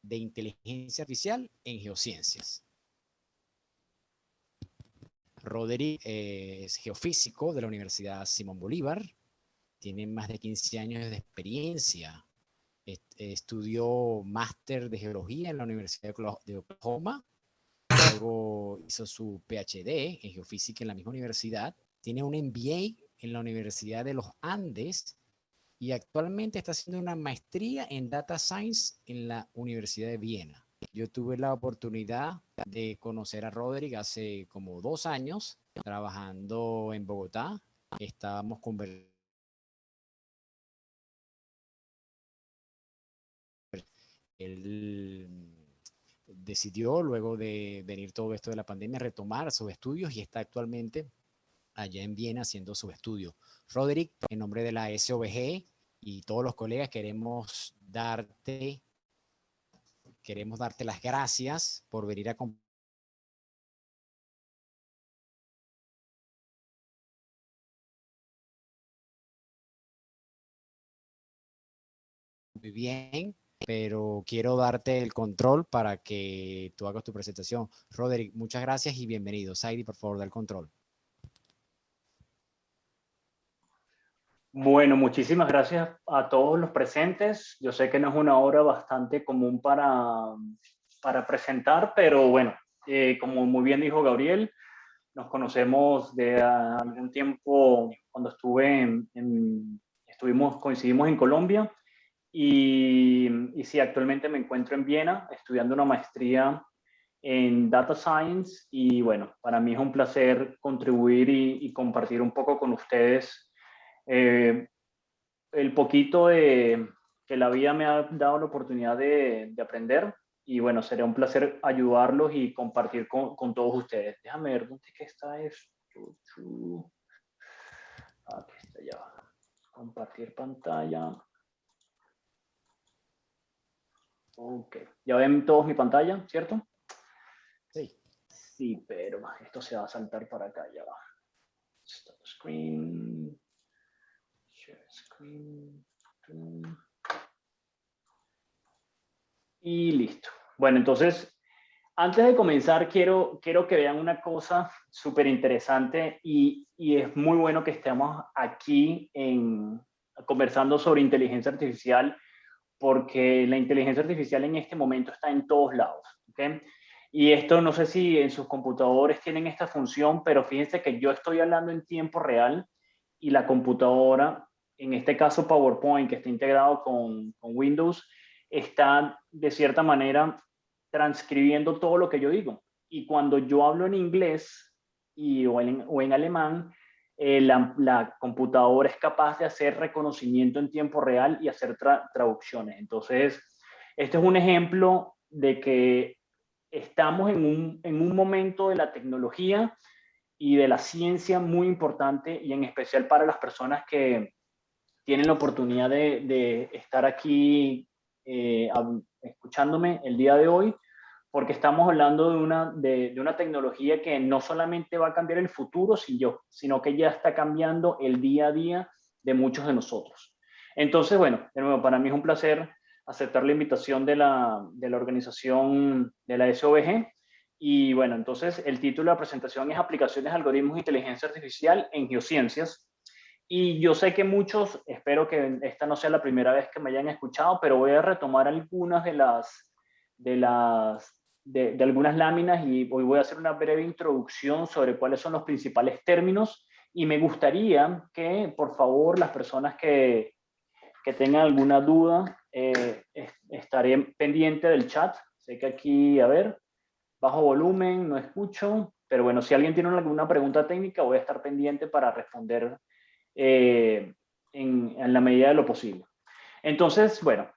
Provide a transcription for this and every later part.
de inteligencia artificial en geociencias. Roderick es geofísico de la Universidad Simón Bolívar, tiene más de 15 años de experiencia, estudió máster de geología en la Universidad de Oklahoma, luego hizo su PhD en geofísica en la misma universidad, tiene un MBA en la Universidad de los Andes y actualmente está haciendo una maestría en Data Science en la Universidad de Viena. Yo tuve la oportunidad de conocer a Roderick hace como 2 años, trabajando en Bogotá. Estábamos conversando. Él decidió, luego de venir todo esto de la pandemia, retomar sus estudios y está actualmente allá en Viena haciendo sus estudios. Roderick, en nombre de la SOBG y todos los colegas, queremos darte las gracias por venir a compartir. Muy bien, pero quiero darte el control para que tú hagas tu presentación. Roderick, muchas gracias y bienvenido. Saidi, por favor, da el control. Bueno, muchísimas gracias a todos los presentes. Yo sé que no es una hora bastante común para presentar, pero bueno, como muy bien dijo Gabriel, nos conocemos de algún tiempo cuando coincidimos en Colombia y sí, actualmente me encuentro en Viena estudiando una maestría en Data Science y bueno, para mí es un placer contribuir y compartir un poco con ustedes el poquito que la vida me ha dado la oportunidad de aprender y bueno, sería un placer ayudarlos y compartir con todos ustedes. Déjame ver dónde es que está esto. Aquí está ya. Compartir pantalla. Ok. Ya ven todos mi pantalla, ¿cierto? Sí. Sí, pero esto se va a saltar para acá, ya va. Stop screen. Share screen. Y listo. Bueno, entonces, antes de comenzar, quiero que vean una cosa súper interesante y es muy bueno que estemos aquí conversando sobre inteligencia artificial porque la inteligencia artificial en este momento está en todos lados. ¿Okay? Y esto no sé si en sus computadores tienen esta función, pero fíjense que yo estoy hablando en tiempo real y la computadora, en este caso PowerPoint, que está integrado con Windows, está de cierta manera transcribiendo todo lo que yo digo. Y cuando yo hablo en inglés o en alemán, la computadora es capaz de hacer reconocimiento en tiempo real y hacer traducciones. Entonces, este es un ejemplo de que estamos en un momento de la tecnología y de la ciencia muy importante y en especial para las personas que tienen la oportunidad de estar aquí escuchándome el día de hoy, porque estamos hablando de una tecnología que no solamente va a cambiar el futuro, sino que ya está cambiando el día a día de muchos de nosotros. Entonces, bueno, de nuevo, para mí es un placer aceptar la invitación de la organización de la SOBG. Y bueno, entonces el título de la presentación es Aplicaciones de Algoritmos de Inteligencia Artificial en Geociencias. Y yo sé que muchos, espero que esta no sea la primera vez que me hayan escuchado, pero voy a retomar algunas de algunas láminas y hoy voy a hacer una breve introducción sobre cuáles son los principales términos y me gustaría que, por favor, las personas que tengan alguna duda, estaré pendiente del chat. Sé que aquí, a ver, bajo volumen, no escucho, pero bueno, si alguien tiene alguna pregunta técnica, voy a estar pendiente para responder en la medida de lo posible. Entonces, bueno,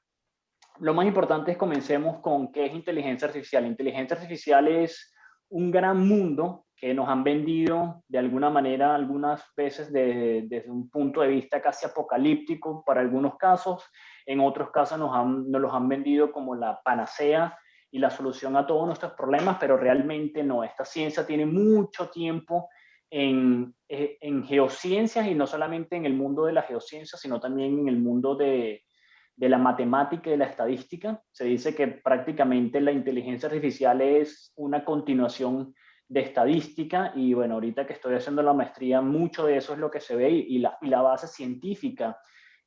lo más importante es comencemos con qué es inteligencia artificial. Inteligencia artificial es un gran mundo que nos han vendido de alguna manera algunas veces desde un punto de vista casi apocalíptico para algunos casos, en otros casos nos los han vendido como la panacea y la solución a todos nuestros problemas, pero realmente no. Esta ciencia tiene mucho tiempo en geociencias y no solamente en el mundo de la geociencia, sino también en el mundo de de la matemática y de la estadística. Se dice que prácticamente la inteligencia artificial es una continuación de estadística y bueno, ahorita que estoy haciendo la maestría, mucho de eso es lo que se ve y la base científica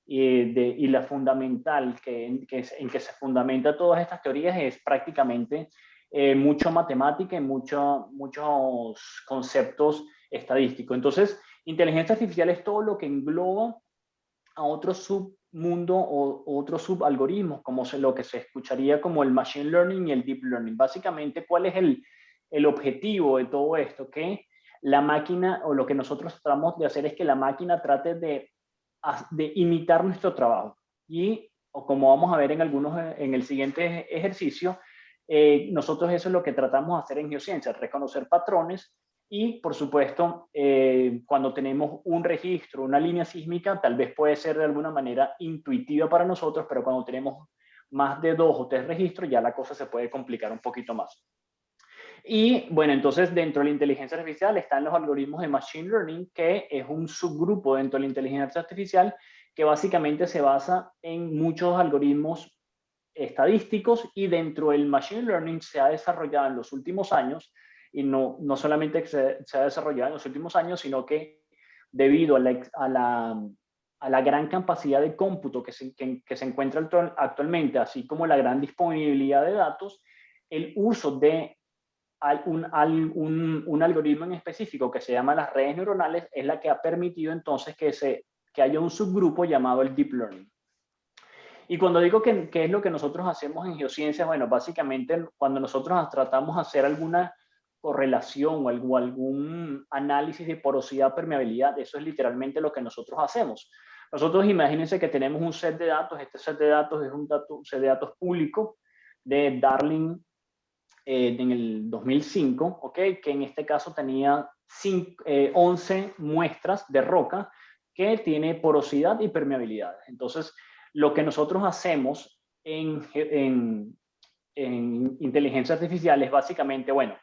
y la fundamental en que se fundamenta todas estas teorías es prácticamente mucho matemática y muchos conceptos estadísticos. Entonces, inteligencia artificial es todo lo que engloba a otro submundo o otros subalgoritmos, como lo que se escucharía como el machine learning y el deep learning. Básicamente, ¿cuál es el objetivo de todo esto? Que la máquina, o lo que nosotros tratamos de hacer es que la máquina trate de imitar nuestro trabajo. Y, o como vamos a ver en el siguiente ejercicio, nosotros eso es lo que tratamos de hacer en geociencia, reconocer patrones y, por supuesto, cuando tenemos un registro, una línea sísmica, tal vez puede ser de alguna manera intuitiva para nosotros, pero cuando tenemos más de 2 o 3 registros, ya la cosa se puede complicar un poquito más. Y bueno, entonces dentro de la inteligencia artificial están los algoritmos de machine learning, que es un subgrupo dentro de la inteligencia artificial que básicamente se basa en muchos algoritmos estadísticos, y dentro del machine learning se ha desarrollado en los últimos años, y no solamente se ha desarrollado en los últimos años, sino que debido a la gran capacidad de cómputo que se encuentra actualmente, así como la gran disponibilidad de datos, el uso de un algoritmo en específico que se llama las redes neuronales es la que ha permitido entonces que haya un subgrupo llamado el deep learning. Y cuando digo que es lo que nosotros hacemos en geociencias, bueno, básicamente cuando nosotros tratamos de hacer alguna correlación o algún análisis de porosidad o permeabilidad, eso es literalmente lo que nosotros hacemos. Nosotros imagínense que tenemos un set de datos, este set de datos es un set de datos público de Darling en el 2005, ¿ok? Que en este caso tenía 11 muestras de roca que tiene porosidad y permeabilidad. Entonces, lo que nosotros hacemos en inteligencia artificial es básicamente, bueno,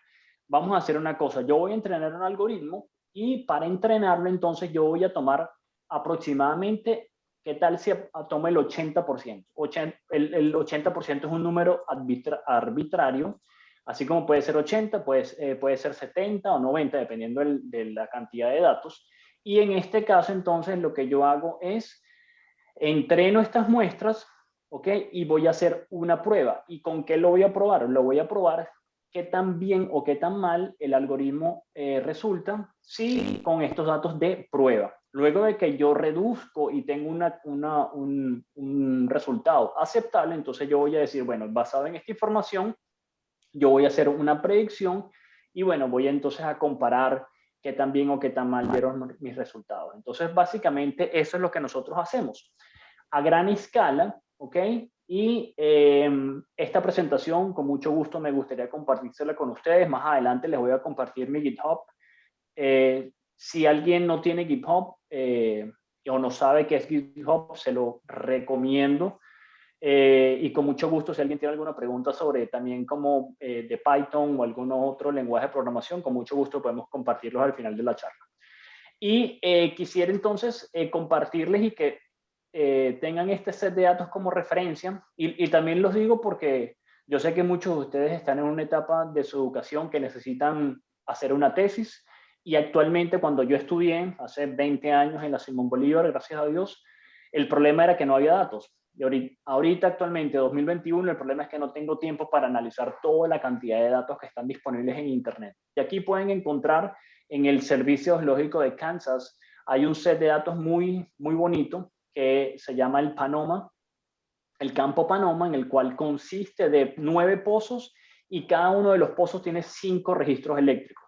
vamos a hacer una cosa, yo voy a entrenar un algoritmo y para entrenarlo entonces yo voy a tomar aproximadamente, ¿qué tal si toma el 80%? El 80% es un número arbitrario, así como puede ser 80, puede ser 70 o 90, dependiendo de la cantidad de datos. Y en este caso entonces lo que yo hago es entreno estas muestras, ¿ok? Y voy a hacer una prueba. ¿Y con qué lo voy a probar? Lo voy a probar qué tan bien o qué tan mal el algoritmo resulta si con estos datos de prueba. Luego de que yo reduzco y tengo un resultado aceptable, entonces yo voy a decir, bueno, basado en esta información, yo voy a hacer una predicción y bueno, voy entonces a comparar qué tan bien o qué tan mal dieron mis resultados. Entonces, básicamente, eso es lo que nosotros hacemos a gran escala, ¿ok? Y esta presentación, con mucho gusto, me gustaría compartírsela con ustedes. Más adelante les voy a compartir mi GitHub. Si alguien no tiene GitHub o no sabe qué es GitHub, se lo recomiendo. Y con mucho gusto, si alguien tiene alguna pregunta sobre también como de Python o algún otro lenguaje de programación, con mucho gusto podemos compartirlos al final de la charla. Y quisiera entonces compartirles y que tengan este set de datos como referencia. Y también los digo porque yo sé que muchos de ustedes están en una etapa de su educación que necesitan hacer una tesis. Y actualmente, cuando yo estudié hace 20 años en la Simón Bolívar, gracias a Dios, el problema era que no había datos. Y ahorita, actualmente, 2021, el problema es que no tengo tiempo para analizar toda la cantidad de datos que están disponibles en Internet. Y aquí pueden encontrar en el Servicio Geológico de Kansas, hay un set de datos muy, muy bonito que se llama el Panoma, el campo Panoma, en el cual consiste de 9 pozos y cada uno de los pozos tiene 5 registros eléctricos.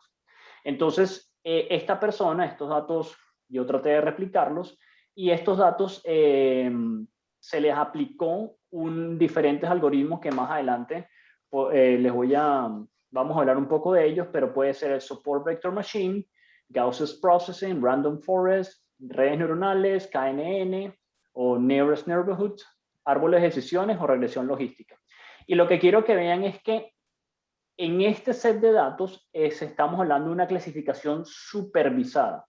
Entonces, esta persona, estos datos, yo traté de replicarlos y estos datos se les aplicó diferentes algoritmos que más adelante vamos a hablar un poco de ellos, pero puede ser el Support Vector Machine, Gaussian Processing, Random Forest, redes neuronales, KNN o Nearest Neighborhood, árboles de decisiones o regresión logística. Y lo que quiero que vean es que en este set de datos estamos hablando de una clasificación supervisada.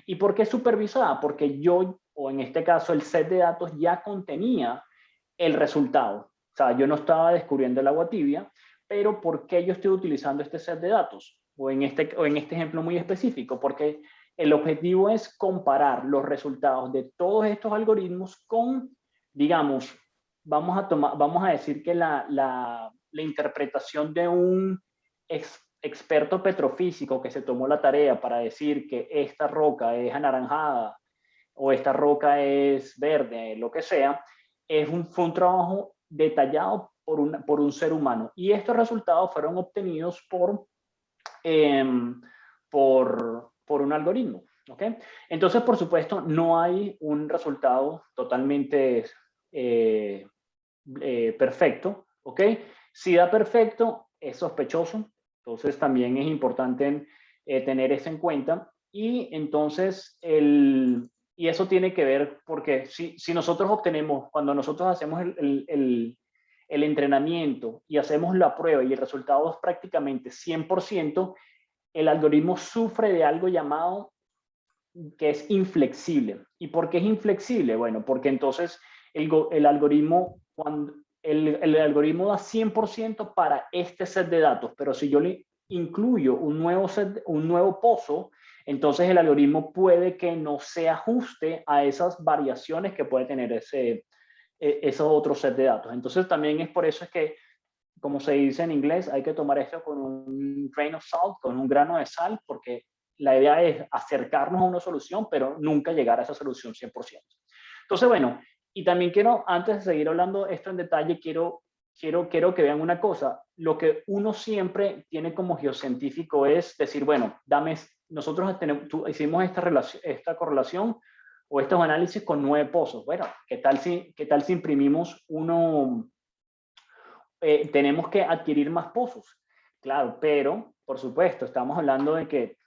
¿Y por qué supervisada? Porque yo, o en este caso el set de datos ya contenía el resultado. O sea, yo no estaba descubriendo el agua tibia, pero ¿por qué yo estoy utilizando este set de datos? O en este ejemplo muy específico, porque el objetivo es comparar los resultados de todos estos algoritmos con, digamos, vamos a decir que la interpretación de un experto petrofísico que se tomó la tarea para decir que esta roca es anaranjada o esta roca es verde, lo que sea, fue un trabajo detallado por un ser humano. Y estos resultados fueron obtenidos eh, por un algoritmo. ¿Okay? Entonces, por supuesto, no hay un resultado totalmente perfecto. ¿Ok? Si da perfecto, es sospechoso. Entonces, también es importante tener eso en cuenta. Y entonces, y eso tiene que ver porque si nosotros obtenemos, cuando nosotros hacemos el entrenamiento y hacemos la prueba y el resultado es prácticamente 100%, el algoritmo sufre de algo llamado que es inflexible. ¿Y por qué es inflexible? Bueno, porque entonces el algoritmo, cuando el algoritmo da 100% para este set de datos, pero si yo le incluyo un nuevo pozo, entonces el algoritmo puede que no se ajuste a esas variaciones que puede tener esos otros set de datos. Entonces también es por eso es que, como se dice en inglés, hay que tomar esto con un grain of salt, con un grano de sal, porque la idea es acercarnos a una solución, pero nunca llegar a esa solución 100%. Entonces, bueno, y también quiero, antes de seguir hablando esto en detalle, quiero que vean una cosa. Lo que uno siempre tiene como geocientífico es decir, bueno, nosotros hicimos esta correlación o estos análisis con 9 pozos. Bueno, ¿qué tal si imprimimos uno? Tenemos que adquirir más pozos. Claro, pero, por supuesto, estamos hablando de que,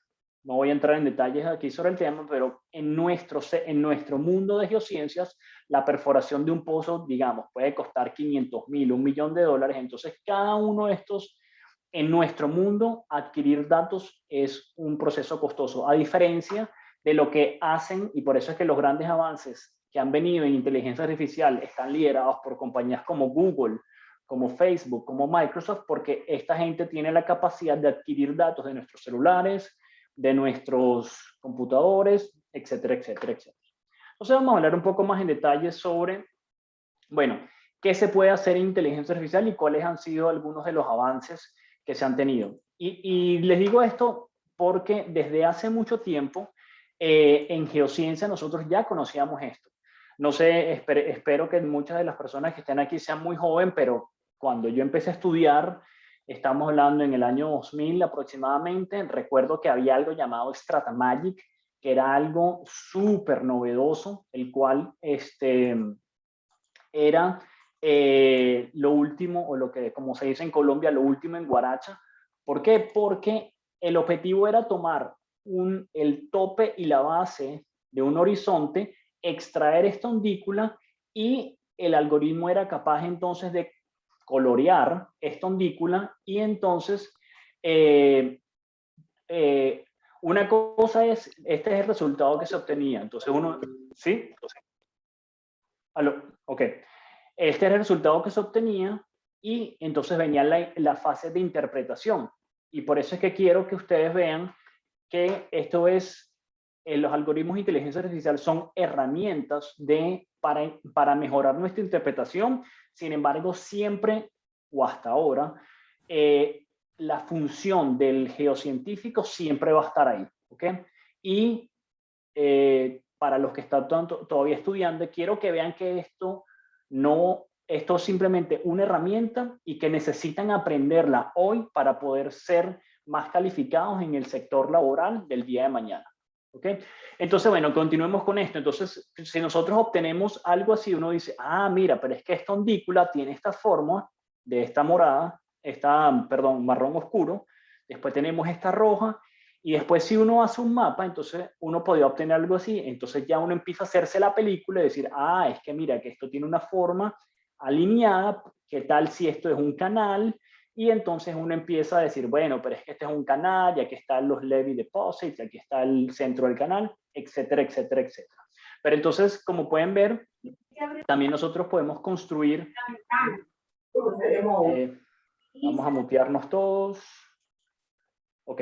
no voy a entrar en detalles aquí sobre el tema, pero en nuestro mundo de geociencias, la perforación de un pozo, digamos, puede costar 500.000, $1.000.000. Entonces, cada uno de estos, en nuestro mundo, adquirir datos es un proceso costoso, a diferencia de lo que hacen, y por eso es que los grandes avances que han venido en inteligencia artificial están liderados por compañías como Google, como Facebook, como Microsoft, porque esta gente tiene la capacidad de adquirir datos de nuestros celulares, de nuestros computadores, etcétera, etcétera, etcétera. Entonces vamos a hablar un poco más en detalle sobre, bueno, qué se puede hacer en inteligencia artificial y cuáles han sido algunos de los avances que se han tenido. Y les digo esto porque desde hace mucho tiempo en geociencia nosotros ya conocíamos esto. No sé, espero que muchas de las personas que estén aquí sean muy jóvenes, pero cuando yo empecé a estudiar, estamos hablando en el año 2000 aproximadamente, recuerdo que había algo llamado StrataMagic, que era algo súper novedoso, el cual era lo último, o lo que, como se dice en Colombia, lo último en guaracha. ¿Por qué? Porque el objetivo era tomar el tope y la base de un horizonte, extraer esta ondícula y el algoritmo era capaz entonces de colorear esta ondícula y entonces una cosa es, este es el resultado que se obtenía. Entonces uno, ¿sí? Ok. Este era el resultado que se obtenía y entonces venía la fase de interpretación. Y por eso es que quiero que ustedes vean que esto es, los algoritmos de inteligencia artificial son herramientas para mejorar nuestra interpretación. Sin embargo, siempre o hasta ahora, la función del geocientífico siempre va a estar ahí. ¿Ok? Y para los que están todavía estudiando, quiero que vean que esto es simplemente una herramienta y que necesitan aprenderla hoy para poder ser más calificados en el sector laboral del día de mañana. ¿Ok? Entonces, bueno, continuemos con esto. Entonces, si nosotros obtenemos algo así, uno dice, ah, mira, pero es que esta ondícula tiene esta forma de esta morada, perdón, marrón oscuro, después tenemos esta roja, y después si uno hace un mapa, entonces uno podría obtener algo así, entonces ya uno empieza a hacerse la película y decir, ah, es que mira, que esto tiene una forma alineada, ¿qué tal si esto es un canal? Y entonces uno empieza a decir, bueno, pero es que este es un canal, y aquí están los levee deposits, y aquí está el centro del canal, etcétera, etcétera, etcétera. Pero entonces, como pueden ver, También nosotros podemos construir, vamos a mutearnos todos. Ok.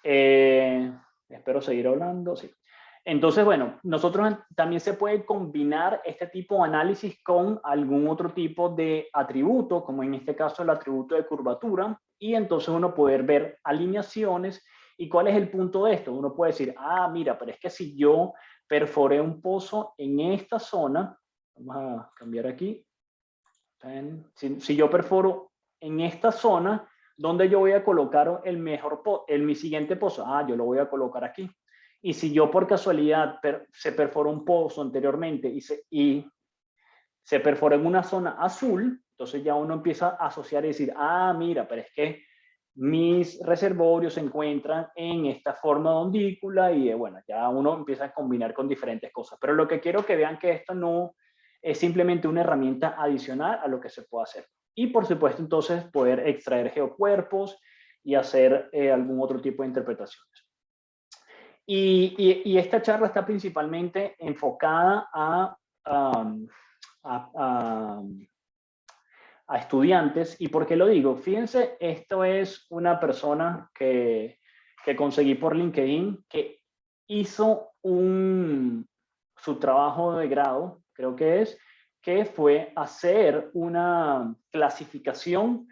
Espero seguir hablando, sí. Entonces, bueno, nosotros también se puede combinar este tipo de análisis con algún otro tipo de atributo, como en este caso el atributo de curvatura, y entonces uno poder ver alineaciones. ¿Y cuál es el punto de esto? Uno puede decir, ah, mira, pero es que si yo perforé un pozo en esta zona, vamos a cambiar aquí, si yo perforo en esta zona, ¿dónde yo voy a colocar mi siguiente pozo? Ah, yo lo voy a colocar aquí. Y si yo por casualidad se perforó un pozo anteriormente y se perforó en una zona azul, entonces ya uno empieza a asociar y decir, ah, mira, pero es que mis reservorios se encuentran en esta forma de ondícula y bueno, ya uno empieza a combinar con diferentes cosas. Pero lo que quiero que vean que esto no es simplemente una herramienta adicional a lo que se puede hacer. Y por supuesto, entonces, poder extraer geocuerpos y hacer algún otro tipo de interpretaciones. Y esta charla está principalmente enfocada a estudiantes. ¿Y por qué lo digo? Fíjense, esto es una persona que conseguí por LinkedIn que hizo su trabajo de grado, creo que fue hacer una clasificación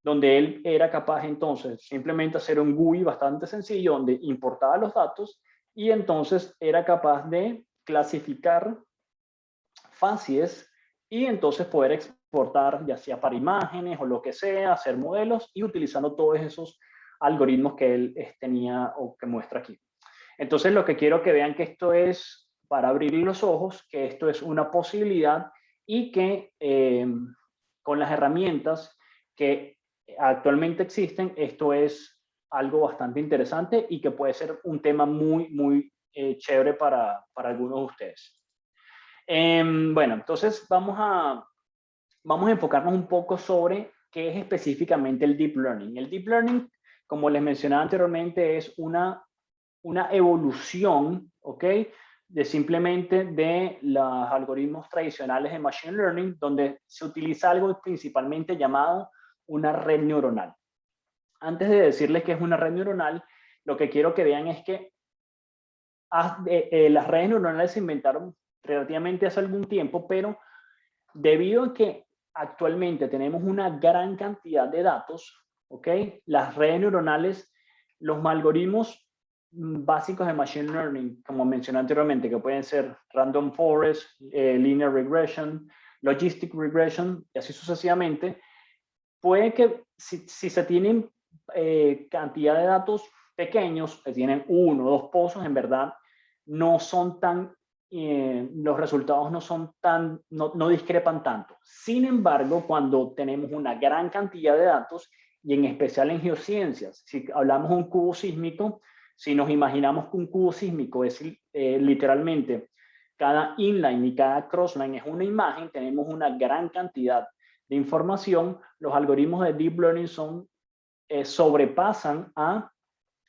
donde él era capaz entonces simplemente hacer un GUI bastante sencillo donde importaba los datos y entonces era capaz de clasificar facies y entonces poder exportar ya sea para imágenes o lo que sea, hacer modelos y utilizando todos esos algoritmos que él tenía o que muestra aquí. Entonces lo que quiero que vean que esto es para abrir los ojos, que esto es una posibilidad y que con las herramientas que actualmente existen, esto es algo bastante interesante y que puede ser un tema muy, muy chévere para algunos de ustedes. Bueno, entonces vamos a enfocarnos un poco sobre qué es específicamente el Deep Learning. El Deep Learning, como les mencionaba anteriormente, es una evolución, ¿ok? De simplemente de los algoritmos tradicionales de Machine Learning, donde se utiliza algo principalmente llamado una red neuronal. Antes de decirles qué es una red neuronal, lo que quiero que vean es que las redes neuronales se inventaron relativamente hace algún tiempo, pero debido a que actualmente tenemos una gran cantidad de datos, ¿ok? Las redes neuronales, los algoritmos básicos de Machine Learning, como mencioné anteriormente, que pueden ser Random Forest, Linear Regression, Logistic Regression, y así sucesivamente, puede que si se tienen cantidad de datos pequeños, que tienen 1 o 2 pozos, en verdad no son tan, los resultados no son tan, no discrepan tanto. Sin embargo, cuando tenemos una gran cantidad de datos, y en especial en geociencias, si hablamos de un cubo sísmico, si nos imaginamos que un cubo sísmico es literalmente cada inline y cada crossline es una imagen, tenemos una gran cantidad de información, los algoritmos de Deep Learning sobrepasan a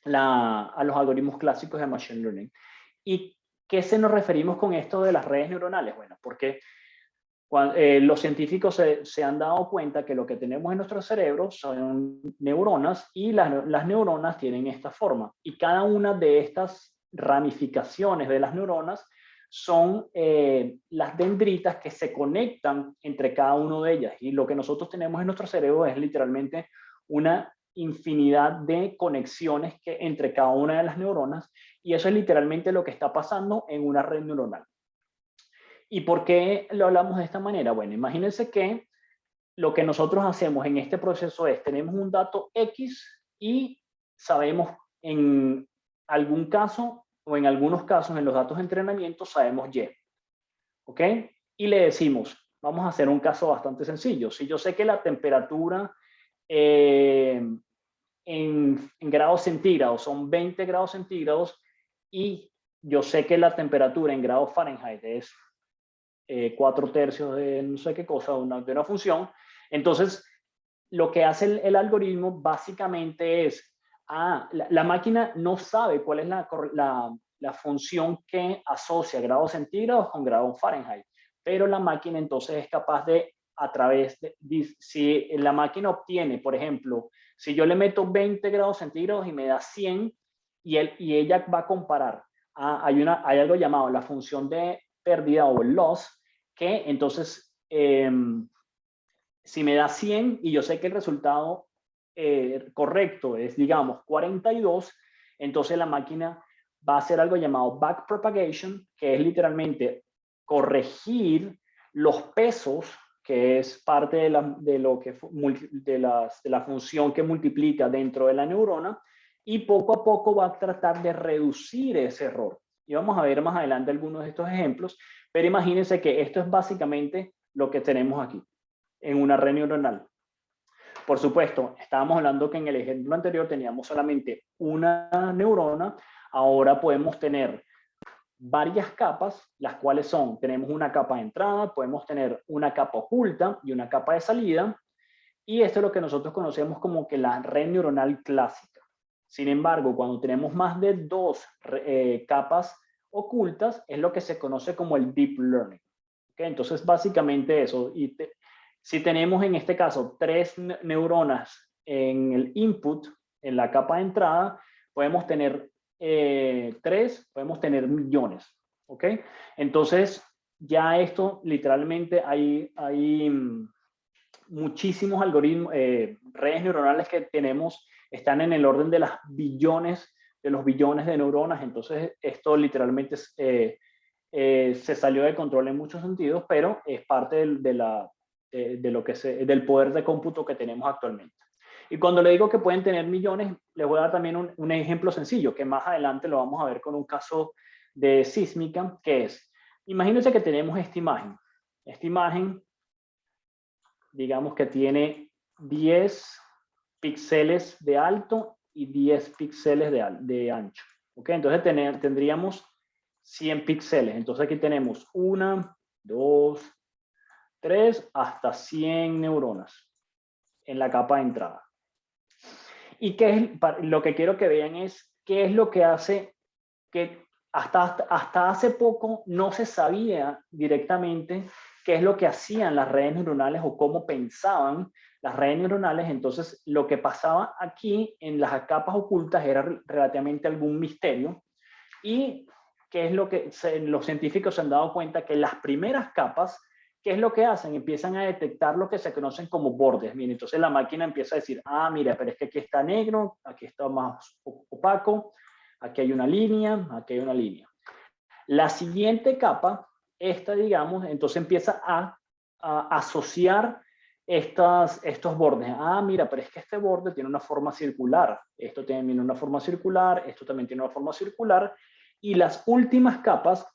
los algoritmos clásicos de Machine Learning. ¿Y qué se nos referimos con esto de las redes neuronales? Bueno, porque los científicos se han dado cuenta que lo que tenemos en nuestro cerebro son neuronas y las neuronas tienen esta forma. Y cada una de estas ramificaciones de las neuronas son las dendritas que se conectan entre cada una de ellas. Y lo que nosotros tenemos en nuestro cerebro es literalmente una infinidad de conexiones entre cada una de las neuronas, y eso es literalmente lo que está pasando en una red neuronal. ¿Y por qué lo hablamos de esta manera? Bueno, imagínense que lo que nosotros hacemos en este proceso es, tenemos un dato X y sabemos en algún caso o en algunos casos en los datos de entrenamiento sabemos Y. ¿Ok? Y le decimos, vamos a hacer un caso bastante sencillo. Si yo sé que la temperatura en grados centígrados son 20 grados centígrados y yo sé que la temperatura en grados Fahrenheit es 4 tercios de no sé qué cosa, de una función, entonces lo que hace el algoritmo básicamente es, la máquina no sabe cuál es la función que asocia grados centígrados con grados Fahrenheit, pero la máquina entonces es capaz de, a través de, si la máquina obtiene, por ejemplo, si yo le meto 20 grados centígrados y me da 100, y ella va a comparar, hay algo llamado la función de pérdida o loss, que entonces, si me da 100 y yo sé que el resultado correcto es, digamos, 42, entonces la máquina va a hacer algo llamado backpropagation, que es literalmente corregir los pesos, que es parte de la función que multiplica dentro de la neurona, y poco a poco va a tratar de reducir ese error. Y vamos a ver más adelante algunos de estos ejemplos, pero imagínense que esto es básicamente lo que tenemos aquí, en una red neuronal. Por supuesto, estábamos hablando que en el ejemplo anterior teníamos solamente una neurona, ahora podemos tener varias capas, las cuales son, tenemos una capa de entrada, podemos tener una capa oculta y una capa de salida, y esto es lo que nosotros conocemos como que la red neuronal clásica. Sin embargo, cuando tenemos más de dos capas ocultas, es lo que se conoce como el deep learning. ¿Okay? Entonces, básicamente eso. Si tenemos en este caso 3 neuronas en el input, en la capa de entrada, podemos tener 3, podemos tener millones. ¿Ok? Entonces, ya esto literalmente hay muchísimos algoritmos, redes neuronales que tenemos, están en el orden de los billones de neuronas. Entonces, esto literalmente se salió de control en muchos sentidos, pero es parte del poder de cómputo que tenemos actualmente. Y cuando le digo que pueden tener millones, les voy a dar también un ejemplo sencillo, que más adelante lo vamos a ver con un caso de sísmica, que es, imagínense que tenemos esta imagen. Esta imagen, digamos que tiene 10 píxeles de alto y 10 píxeles de ancho. ¿Ok? Entonces tendríamos 100 píxeles. Entonces aquí tenemos 1, 2, 3, hasta 100 neuronas en la capa de entrada. Y lo que quiero que vean es qué es lo que hace que hasta hace poco no se sabía directamente qué es lo que hacían las redes neuronales o cómo pensaban las redes neuronales. Entonces, lo que pasaba aquí en las capas ocultas era relativamente algún misterio. Y qué es lo que los científicos se han dado cuenta, que las primeras capas, ¿qué es lo que hacen? Empiezan a detectar lo que se conocen como bordes. Bien, entonces la máquina empieza a decir, mira, pero es que aquí está negro, aquí está más opaco, aquí hay una línea, aquí hay una línea. La siguiente capa, esta, digamos, entonces empieza a asociar estos bordes. Mira, pero es que este borde tiene una forma circular. Esto tiene una forma circular, esto también tiene una forma circular. Y las últimas capas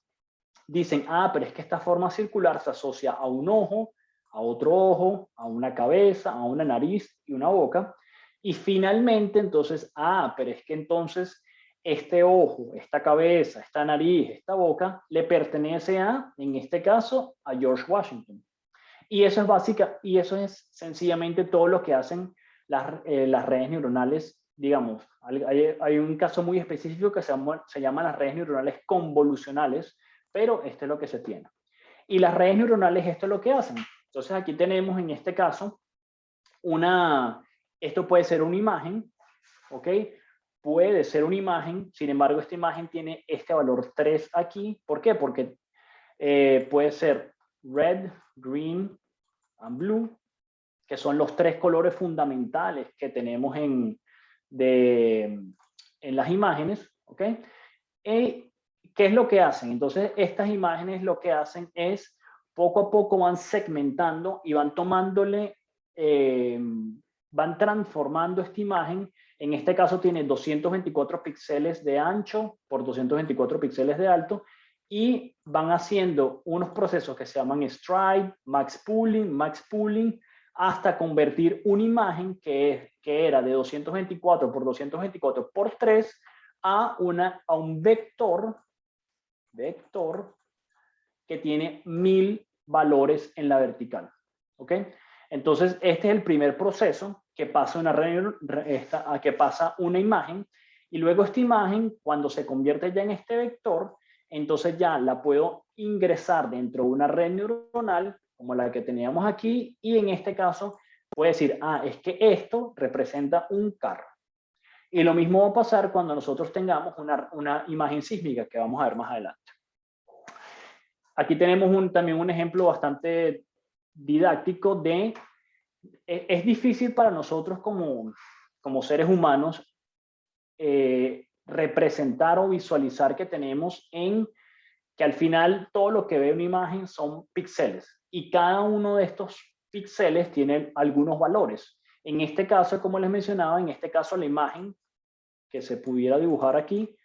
dicen, pero es que esta forma circular se asocia a un ojo, a otro ojo, a una cabeza, a una nariz y una boca. Y finalmente, entonces, pero es que entonces este ojo, esta cabeza, esta nariz, esta boca, le pertenece en este caso, a George Washington. Y eso es sencillamente todo lo que hacen las redes neuronales, digamos. Hay un caso muy específico que se llama las redes neuronales convolucionales, pero esto es lo que se tiene. Y las redes neuronales, esto es lo que hacen. Entonces aquí tenemos en este caso esto puede ser una imagen, ¿ok? Puede ser una imagen, sin embargo esta imagen tiene este valor 3 aquí. ¿Por qué? Porque puede ser red, green and blue, que son los 3 colores fundamentales que tenemos en las imágenes, ¿ok? ¿Qué es lo que hacen? Entonces, estas imágenes lo que hacen es, poco a poco van segmentando y van van transformando esta imagen. En este caso tiene 224 píxeles de ancho por 224 píxeles de alto, y van haciendo unos procesos que se llaman stride, max pooling, hasta convertir una imagen que era de 224 por 224 por 3 a un vector que tiene 1000 valores en la vertical. ¿Ok? Entonces, este es el primer proceso que pasa que pasa una imagen, y luego esta imagen, cuando se convierte ya en este vector, entonces ya la puedo ingresar dentro de una red neuronal como la que teníamos aquí, y en este caso puedo decir, es que esto representa un carro. Y lo mismo va a pasar cuando nosotros tengamos una imagen sísmica que vamos a ver más adelante. Aquí tenemos también un ejemplo bastante didáctico de, es difícil para nosotros como seres humanos representar o visualizar que tenemos que al final todo lo que ve una imagen son píxeles y cada uno de estos píxeles tiene algunos valores. En este caso, como les mencionaba, en este caso la imagen que se pudiera dibujar aquí,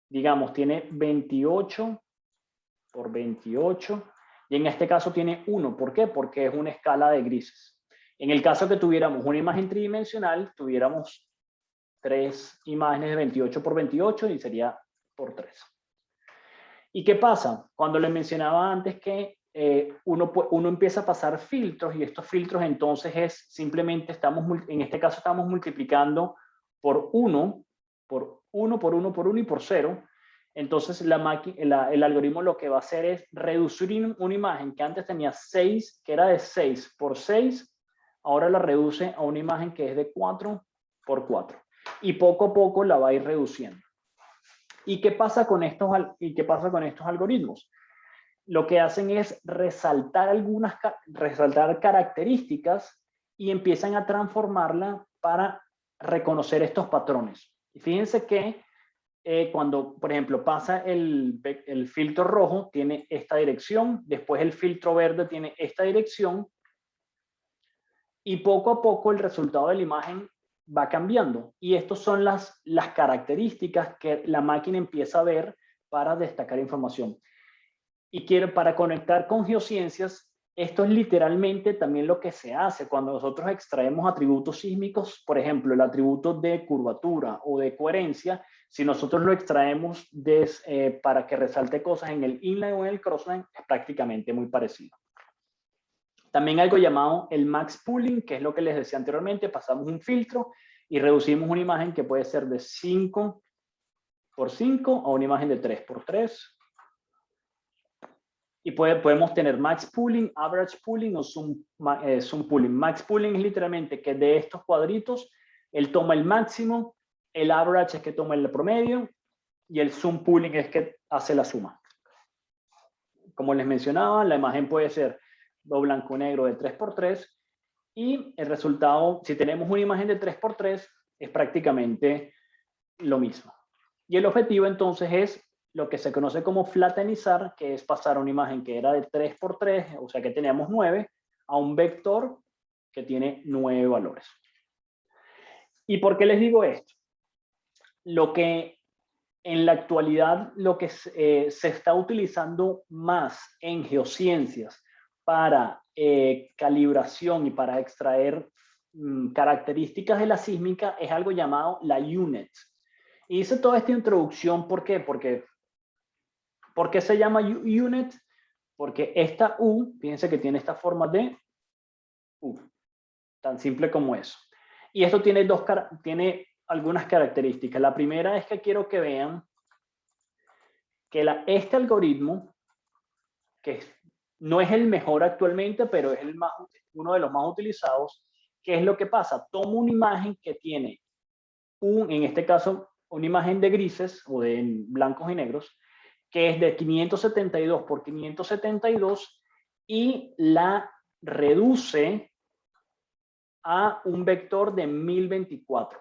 digamos, tiene 28 por 28 y en este caso tiene 1. ¿Por qué? Porque es una escala de grises. En el caso que tuviéramos una imagen tridimensional, tuviéramos 3 imágenes de 28 por 28 y sería por 3. ¿Y qué pasa? Cuando les mencionaba antes que uno empieza a pasar filtros y estos filtros entonces es simplemente en este caso estamos multiplicando por 1, por 1, por 1, por 1 y por 0. Entonces el algoritmo lo que va a hacer es reducir una imagen que antes tenía 6, que era de 6 por 6, ahora la reduce a una imagen que es de 4 por 4. Y poco a poco la va a ir reduciendo. ¿Y qué pasa con estos algoritmos? Lo que hacen es resaltar características y empiezan a transformarla para reconocer estos patrones. Y fíjense que cuando, por ejemplo, pasa el filtro rojo, tiene esta dirección, después el filtro verde tiene esta dirección, y poco a poco el resultado de la imagen va cambiando. Y estas son las características que la máquina empieza a ver para destacar información. Y para conectar con geociencias, esto es literalmente también lo que se hace cuando nosotros extraemos atributos sísmicos, por ejemplo, el atributo de curvatura o de coherencia. Si nosotros lo extraemos para que resalte cosas en el inline o en el crossline, es prácticamente muy parecido. También algo llamado el max pooling, que es lo que les decía anteriormente, pasamos un filtro y reducimos una imagen que puede ser de 5 por 5 a una imagen de 3 por 3. Y podemos tener max pooling, average pooling o zoom pooling. Max pooling es literalmente que de estos cuadritos, él toma el máximo, el average es que toma el promedio y el zoom pooling es que hace la suma. Como les mencionaba, la imagen puede ser o blanco-negro de 3x3 y el resultado, si tenemos una imagen de 3x3, es prácticamente lo mismo. Y el objetivo entonces es lo que se conoce como flattenizar, que es pasar una imagen que era de 3x3, o sea que teníamos 9, a un vector que tiene 9 valores. ¿Y por qué les digo esto? Lo que en la actualidad lo que se está utilizando más en geociencias para calibración y para extraer características de la sísmica es algo llamado la UNet. Y hice toda esta introducción, ¿por qué? ¿Por qué se llama UNet? Porque esta U, fíjense que tiene esta forma de U, tan simple como eso. Y esto tiene algunas características. La primera es que quiero que vean que este algoritmo, que no es el mejor actualmente, pero es uno de los más utilizados, ¿qué es lo que pasa? Tomo una imagen que tiene en este caso, una imagen de grises o de blancos y negros, que es de 572 por 572 y la reduce a un vector de 1024.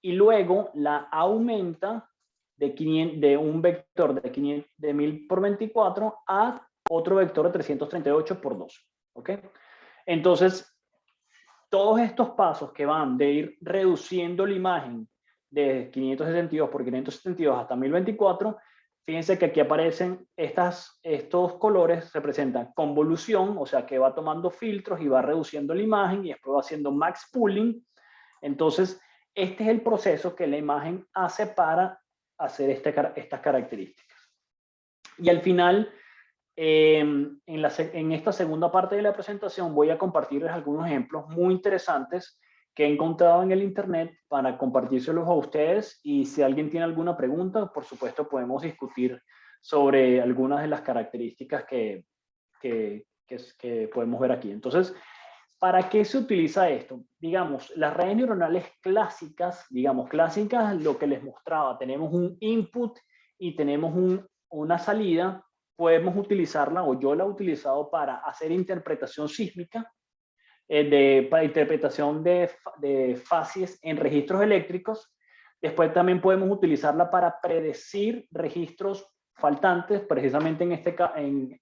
Y luego la aumenta de un vector de 1000 por 24 a otro vector de 338 por 2. ¿Ok? Entonces, todos estos pasos que van de ir reduciendo la imagen de 572 por 572 hasta 1024, fíjense que aquí aparecen estos colores, representan convolución, o sea que va tomando filtros y va reduciendo la imagen y después va haciendo max pooling. Entonces, este es el proceso que la imagen hace para hacer estas características. Y al final, en esta segunda parte de la presentación voy a compartirles algunos ejemplos muy interesantes que he encontrado en el internet para compartírselos a ustedes, y si alguien tiene alguna pregunta, por supuesto podemos discutir sobre algunas de las características que podemos ver aquí. Entonces, ¿para qué se utiliza esto? Digamos, las redes neuronales clásicas, lo que les mostraba, tenemos un input y tenemos una salida, podemos utilizarla, o yo la he utilizado para hacer interpretación sísmica, para interpretación de fases en registros eléctricos. Después también podemos utilizarla para predecir registros faltantes. Precisamente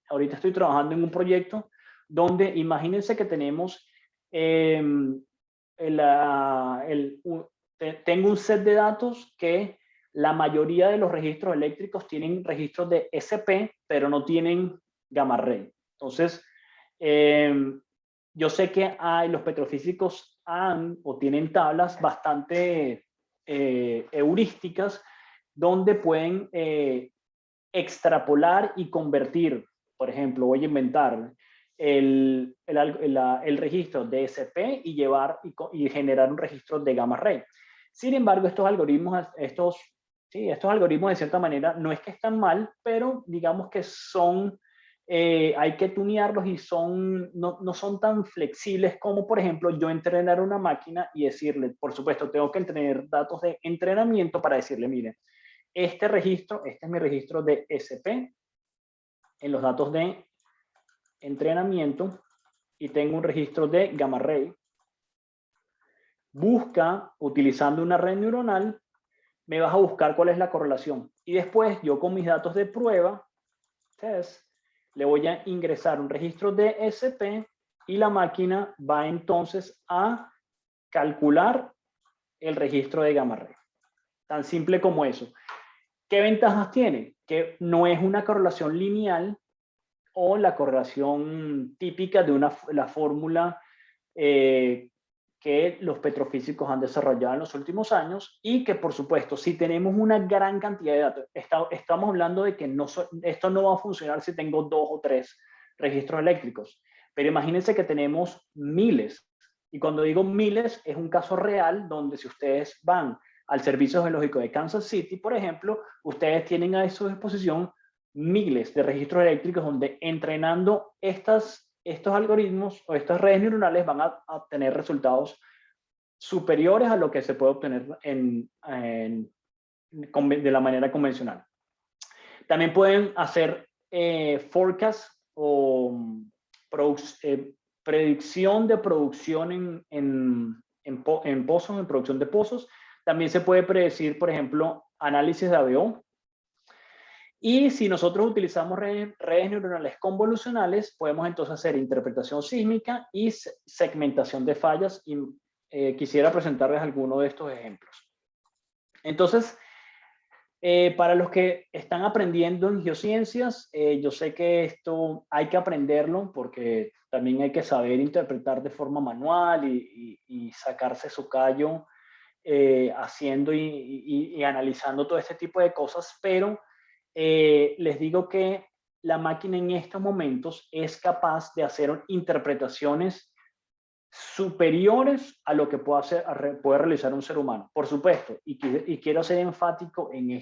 ahorita estoy trabajando en un proyecto donde imagínense que tenemos, tengo un set de datos que la mayoría de los registros eléctricos tienen registros de SP, pero no tienen gamma ray. Entonces, yo sé que los petrofísicos tienen tablas bastante heurísticas donde pueden extrapolar y convertir. Por ejemplo, voy a inventar el registro de SP y generar un registro de gamma ray. Sin embargo, estos algoritmos de cierta manera no es que están mal, pero digamos que hay que tunearlos y no son tan flexibles como, por ejemplo, yo entrenar una máquina y decirle, por supuesto, tengo que tener datos de entrenamiento para decirle, mire, este es mi registro de SP en los datos de entrenamiento y tengo un registro de gamma ray. Busca, utilizando una red neuronal, me vas a buscar cuál es la correlación. Y después yo con mis datos de prueba, le voy a ingresar un registro de SP y la máquina va entonces a calcular el registro de gamma ray. Tan simple como eso. ¿Qué ventajas tiene? Que no es una correlación lineal o la correlación típica de la fórmula que los petrofísicos han desarrollado en los últimos años, y que, por supuesto, si tenemos una gran cantidad de datos, estamos hablando de que esto no va a funcionar si tengo 2 o 3 registros eléctricos, pero imagínense que tenemos miles, y cuando digo miles es un caso real donde, si ustedes van al Servicio Geológico de Kansas City, por ejemplo, ustedes tienen a su disposición miles de registros eléctricos donde, entrenando estos algoritmos o estas redes neuronales, van a obtener resultados superiores a lo que se puede obtener de la manera convencional. También pueden hacer forecast o predicción de producción en pozos, en producción de pozos. También se puede predecir, por ejemplo, análisis de ABO. Y si nosotros utilizamos redes neuronales convolucionales, podemos entonces hacer interpretación sísmica y segmentación de fallas. Y quisiera presentarles algunos de estos ejemplos. Entonces, para los que están aprendiendo en geociencias, yo sé que esto hay que aprenderlo porque también hay que saber interpretar de forma manual y sacarse su callo haciendo y analizando todo este tipo de cosas, pero les digo que la máquina en estos momentos es capaz de hacer interpretaciones superiores a lo que puede realizar un ser humano, por supuesto, y quiero ser enfático en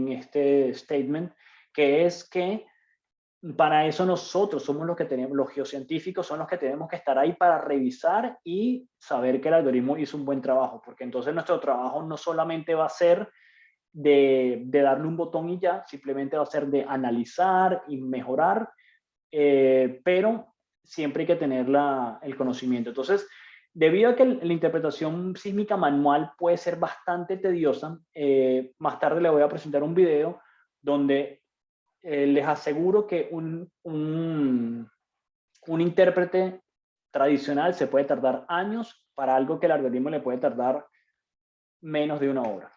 este statement, que es que para eso nosotros somos los geocientíficos son los que tenemos que estar ahí para revisar y saber que el algoritmo hizo un buen trabajo, porque entonces nuestro trabajo no solamente va a ser de darle un botón y ya, simplemente va a ser de analizar y mejorar, pero siempre hay que tener el conocimiento. Entonces, debido a que la interpretación sísmica manual puede ser bastante tediosa, más tarde les voy a presentar un video donde les aseguro que un intérprete tradicional se puede tardar años para algo que el algoritmo le puede tardar menos de 1 hora.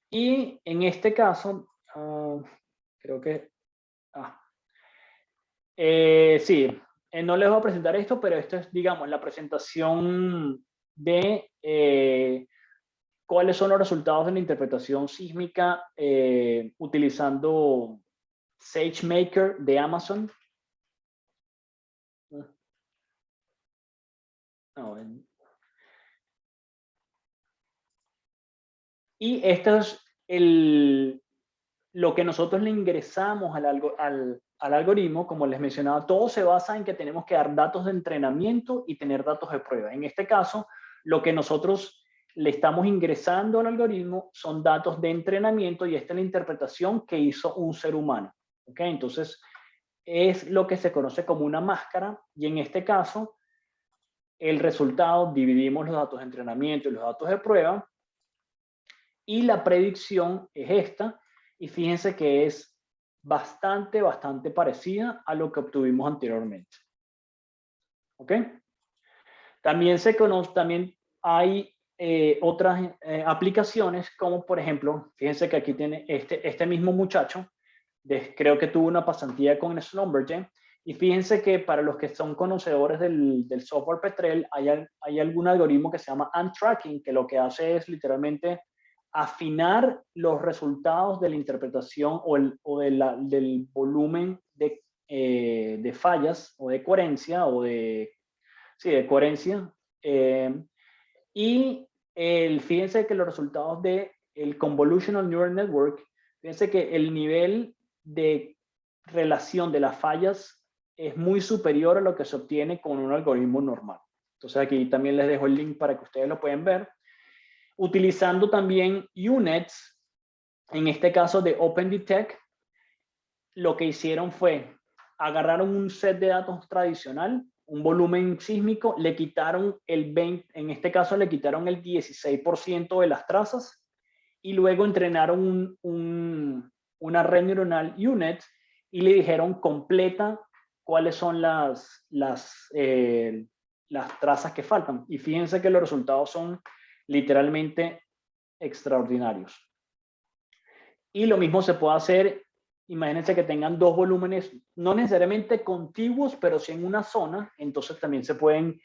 Y en este caso, creo que... sí, no les voy a presentar esto, pero esto es, digamos, la presentación de cuáles son los resultados de la interpretación sísmica utilizando SageMaker de Amazon. No, y esto es lo que nosotros le ingresamos al algoritmo. Como les mencionaba, todo se basa en que tenemos que dar datos de entrenamiento y tener datos de prueba. En este caso, lo que nosotros le estamos ingresando al algoritmo son datos de entrenamiento y esta es la interpretación que hizo un ser humano. ¿Ok? Entonces, es lo que se conoce como una máscara y en este caso, el resultado, dividimos los datos de entrenamiento y los datos de prueba y la predicción es esta. Y fíjense que es bastante parecida a lo que obtuvimos anteriormente. ¿Ok? También también hay otras aplicaciones, como por ejemplo, fíjense que aquí tiene este mismo muchacho, creo que tuvo una pasantía con Schlumberger, y fíjense que para los que son conocedores del software Petrel, hay algún algoritmo que se llama ant-tracking, que lo que hace es literalmente afinar los resultados de la interpretación del volumen de fallas o de coherencia de coherencia. Y fíjense que los resultados del Convolutional Neural Network, fíjense que el nivel de relación de las fallas es muy superior a lo que se obtiene con un algoritmo normal. Entonces aquí también les dejo el link para que ustedes lo puedan ver. Utilizando también UNets, en este caso de OpenDetect, lo que hicieron fue agarraron un set de datos tradicional, un volumen sísmico, le quitaron en este caso le quitaron el 16% de las trazas y luego entrenaron una red neuronal UNet y le dijeron completa cuáles son las trazas que faltan. Y fíjense que los resultados son literalmente extraordinarios. Y lo mismo se puede hacer, imagínense que tengan dos volúmenes, no necesariamente contiguos, pero sí en una zona, entonces también se pueden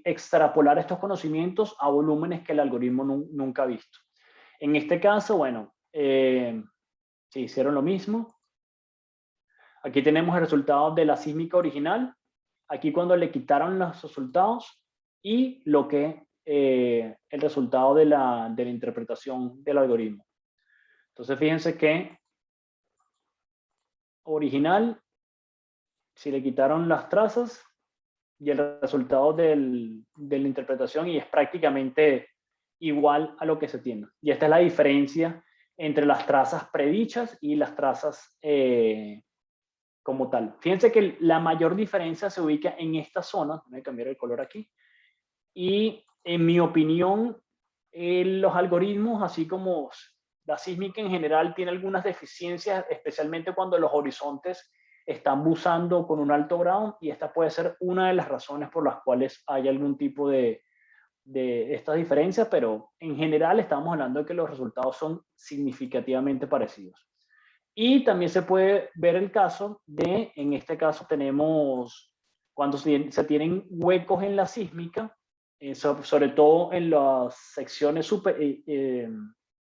extrapolar estos conocimientos a volúmenes que el algoritmo nunca ha visto. En este caso, bueno, se hicieron lo mismo. Aquí tenemos el resultado de la sísmica original, aquí cuando le quitaron los resultados y el resultado de la interpretación del algoritmo. Entonces fíjense que original, si le quitaron las trazas y el resultado de la interpretación y es prácticamente igual a lo que se tiene. Y esta es la diferencia entre las trazas predichas y las trazas como tal. Fíjense que la mayor diferencia se ubica en esta zona. Voy a cambiar el color aquí. Y en mi opinión, los algoritmos, así como la sísmica en general, tiene algunas deficiencias, especialmente cuando los horizontes están buzando con un alto grado, y esta puede ser una de las razones por las cuales hay algún tipo de estas diferencias, pero en general estamos hablando de que los resultados son significativamente parecidos. Y también se puede ver el caso en este caso tenemos, cuando se tienen huecos en la sísmica, sobre todo en las secciones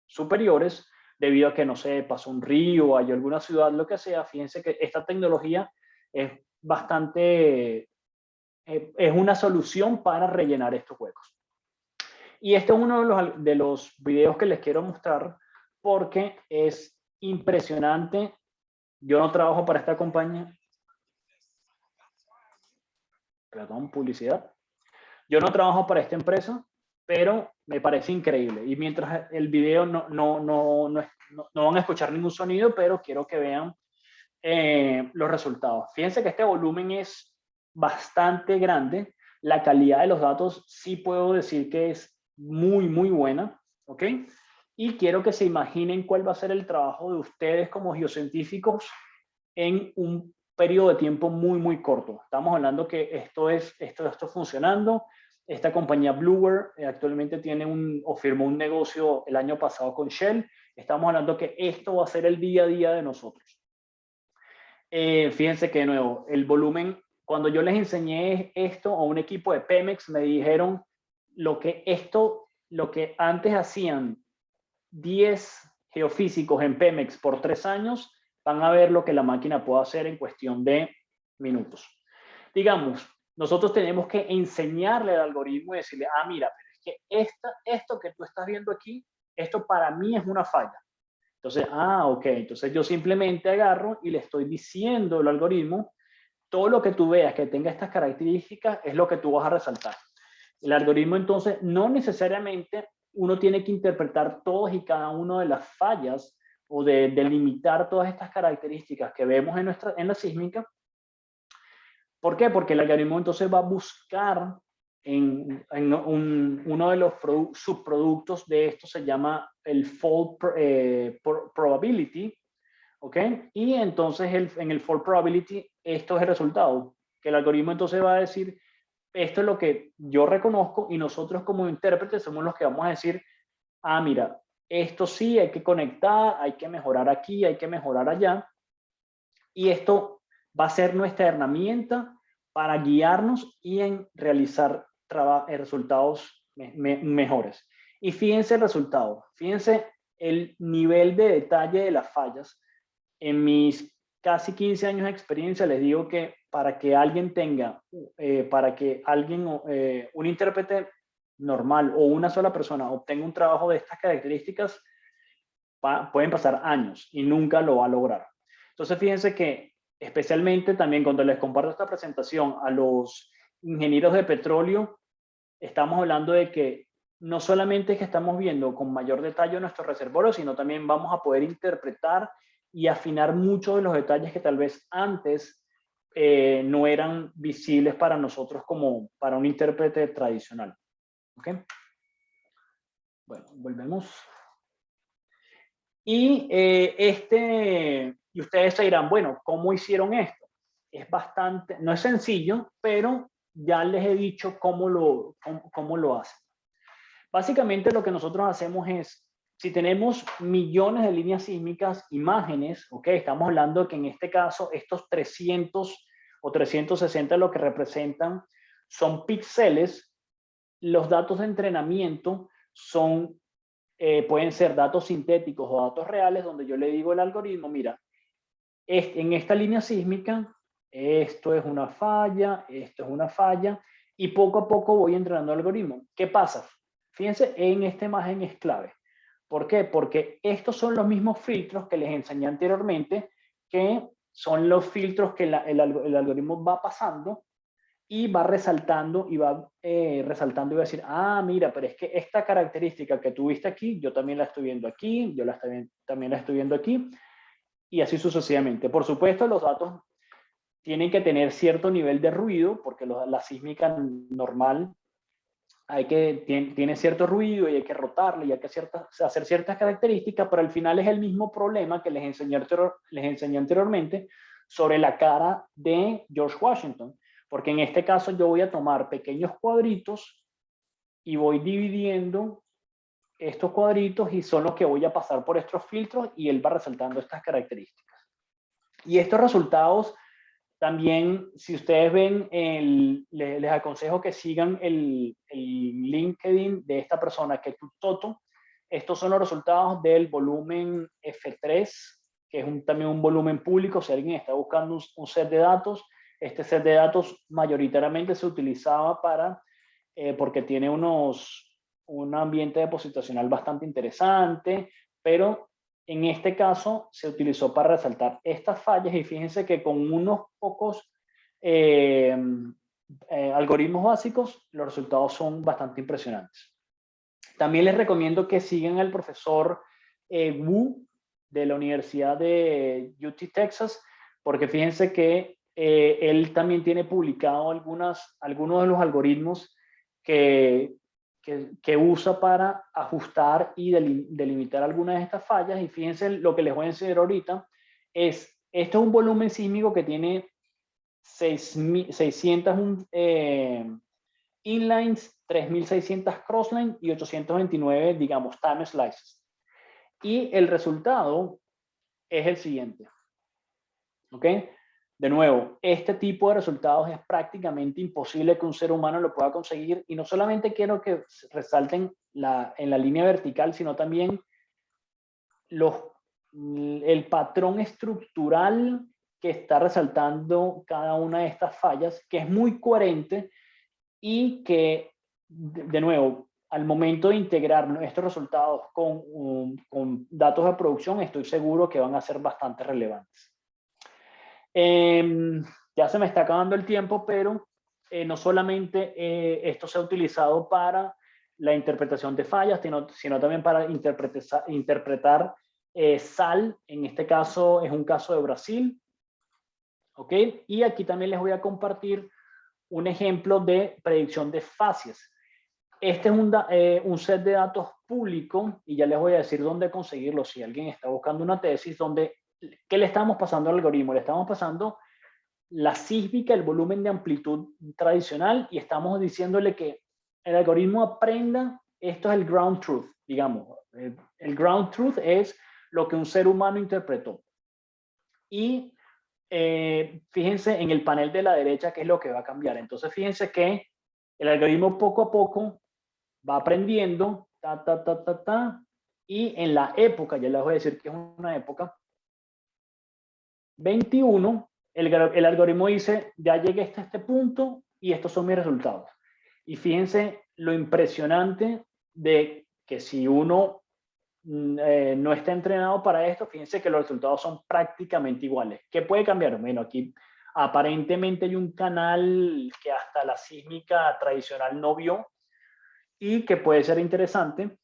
superiores, debido a que, no sé, pasó un río, hay alguna ciudad, lo que sea. Fíjense que esta tecnología es es una solución para rellenar estos huecos. Y este es uno de los videos que les quiero mostrar porque es impresionante. Yo no trabajo para esta compañía. Perdón, publicidad. Yo no trabajo para esta empresa, pero me parece increíble. Y mientras el video no van a escuchar ningún sonido, pero quiero que vean los resultados. Fíjense que este volumen es bastante grande. La calidad de los datos sí puedo decir que es muy buena. ¿Ok? Y quiero que se imaginen cuál va a ser el trabajo de ustedes como geocientíficos en un periodo de tiempo muy corto. Estamos hablando que esto funcionando. Esta compañía Blueware actualmente firmó un negocio el año pasado con Shell. Estamos hablando que esto va a ser el día a día de nosotros. Fíjense que de nuevo, el volumen, cuando yo les enseñé esto a un equipo de Pemex, me dijeron lo que antes hacían 10 geofísicos en Pemex por 3 años, van a ver lo que la máquina puede hacer en cuestión de minutos. digamos, nosotros tenemos que enseñarle al algoritmo y decirle, ah, mira, pero es que esto que tú estás viendo aquí, esto para mí es una falla. Entonces, ah, ok, entonces yo simplemente agarro y le estoy diciendo al algoritmo, todo lo que tú veas que tenga estas características es lo que tú vas a resaltar. El algoritmo entonces no necesariamente uno tiene que interpretar todas y cada una de las fallas o de delimitar todas estas características que vemos en la sísmica. ¿Por qué? Porque el algoritmo entonces va a buscar uno de los subproductos de esto, se llama el fault probability, ¿ok? Y entonces en el fault probability esto es el resultado, que el algoritmo entonces va a decir, esto es lo que yo reconozco y nosotros como intérpretes somos los que vamos a decir, ah, mira, esto sí hay que conectar, hay que mejorar aquí, hay que mejorar allá. Y esto va a ser nuestra herramienta para guiarnos y en realizar resultados mejores. Y fíjense el resultado, fíjense el nivel de detalle de las fallas. En mis casi 15 años de experiencia les digo que para que alguien tenga, un intérprete normal o una sola persona obtenga un trabajo de estas características, pueden pasar años y nunca lo va a lograr. Entonces, fíjense que especialmente también cuando les comparto esta presentación a los ingenieros de petróleo, estamos hablando de que no solamente es que estamos viendo con mayor detalle nuestros reservorios, sino también vamos a poder interpretar y afinar muchos de los detalles que tal vez antes no eran visibles para nosotros como para un intérprete tradicional. ¿Ok? Bueno, volvemos. Y ustedes se dirán, bueno, ¿cómo hicieron esto? Es bastante, no es sencillo, pero ya les he dicho cómo lo hacen. Básicamente lo que nosotros hacemos es, si tenemos millones de líneas sísmicas, imágenes, ok, estamos hablando de que en este caso estos 300 o 360 lo que representan son píxeles, los datos de entrenamiento pueden ser datos sintéticos o datos reales, donde yo le digo al algoritmo, mira, en esta línea sísmica, esto es una falla, esto es una falla, y poco a poco voy entrenando el algoritmo. ¿Qué pasa? Fíjense, en esta imagen es clave. ¿Por qué? Porque estos son los mismos filtros que les enseñé anteriormente, que son los filtros que el algoritmo va pasando y va resaltando y va resaltando y va a decir, ah, mira, pero es que esta característica que tuviste aquí, yo también la estoy viendo aquí, también la estoy viendo aquí, y así sucesivamente. Por supuesto, los datos tienen que tener cierto nivel de ruido, porque la sísmica normal tiene cierto ruido y hay que rotarle y hay que hacer ciertas características, pero al final es el mismo problema que les enseñé anteriormente sobre la cara de George Washington, porque en este caso yo voy a tomar pequeños cuadritos y voy dividiendo estos cuadritos y son los que voy a pasar por estos filtros y él va resaltando estas características. Y estos resultados también, si ustedes ven, les aconsejo que sigan el LinkedIn de esta persona, que es Toto. Estos son los resultados del volumen F3, que es también un volumen público. Si alguien está buscando un set de datos, este set de datos mayoritariamente se utilizaba porque tiene un ambiente depositacional bastante interesante, pero en este caso se utilizó para resaltar estas fallas y fíjense que con unos pocos algoritmos básicos los resultados son bastante impresionantes. También les recomiendo que sigan al profesor Wu de la Universidad de UT Texas, porque fíjense que él también tiene publicado algunos de los algoritmos que usa para ajustar y delimitar algunas de estas fallas. Y fíjense, lo que les voy a enseñar ahorita esto es un volumen sísmico que tiene 601 inlines, 3600 crosslines y 829, digamos, time slices. Y el resultado es el siguiente. ¿Ok? De nuevo, este tipo de resultados es prácticamente imposible que un ser humano lo pueda conseguir, y no solamente quiero que resalten en la línea vertical, sino también el patrón estructural que está resaltando cada una de estas fallas, que es muy coherente y que, de nuevo, al momento de integrar estos resultados con datos de producción, estoy seguro que van a ser bastante relevantes. Ya se me está acabando el tiempo, pero no solamente esto se ha utilizado para la interpretación de fallas, sino también para interpretar sal. En este caso es un caso de Brasil. ¿Ok? Y aquí también les voy a compartir un ejemplo de predicción de fases. Este es un set de datos público y ya les voy a decir dónde conseguirlo. Si alguien está buscando una tesis, ¿qué le estamos pasando al algoritmo? Le estamos pasando la sísmica, el volumen de amplitud tradicional, y estamos diciéndole que el algoritmo aprenda, esto es el ground truth, digamos. El ground truth es lo que un ser humano interpretó. Y fíjense en el panel de la derecha qué es lo que va a cambiar. Entonces fíjense que el algoritmo poco a poco va aprendiendo, y en la época, ya les voy a decir que es una época, 21, el algoritmo dice, ya llegué hasta este punto y estos son mis resultados. Y fíjense lo impresionante de que si uno no está entrenado para esto, fíjense que los resultados son prácticamente iguales. ¿Qué puede cambiar? Bueno, aquí aparentemente hay un canal que hasta la sísmica tradicional no vio y que puede ser interesante.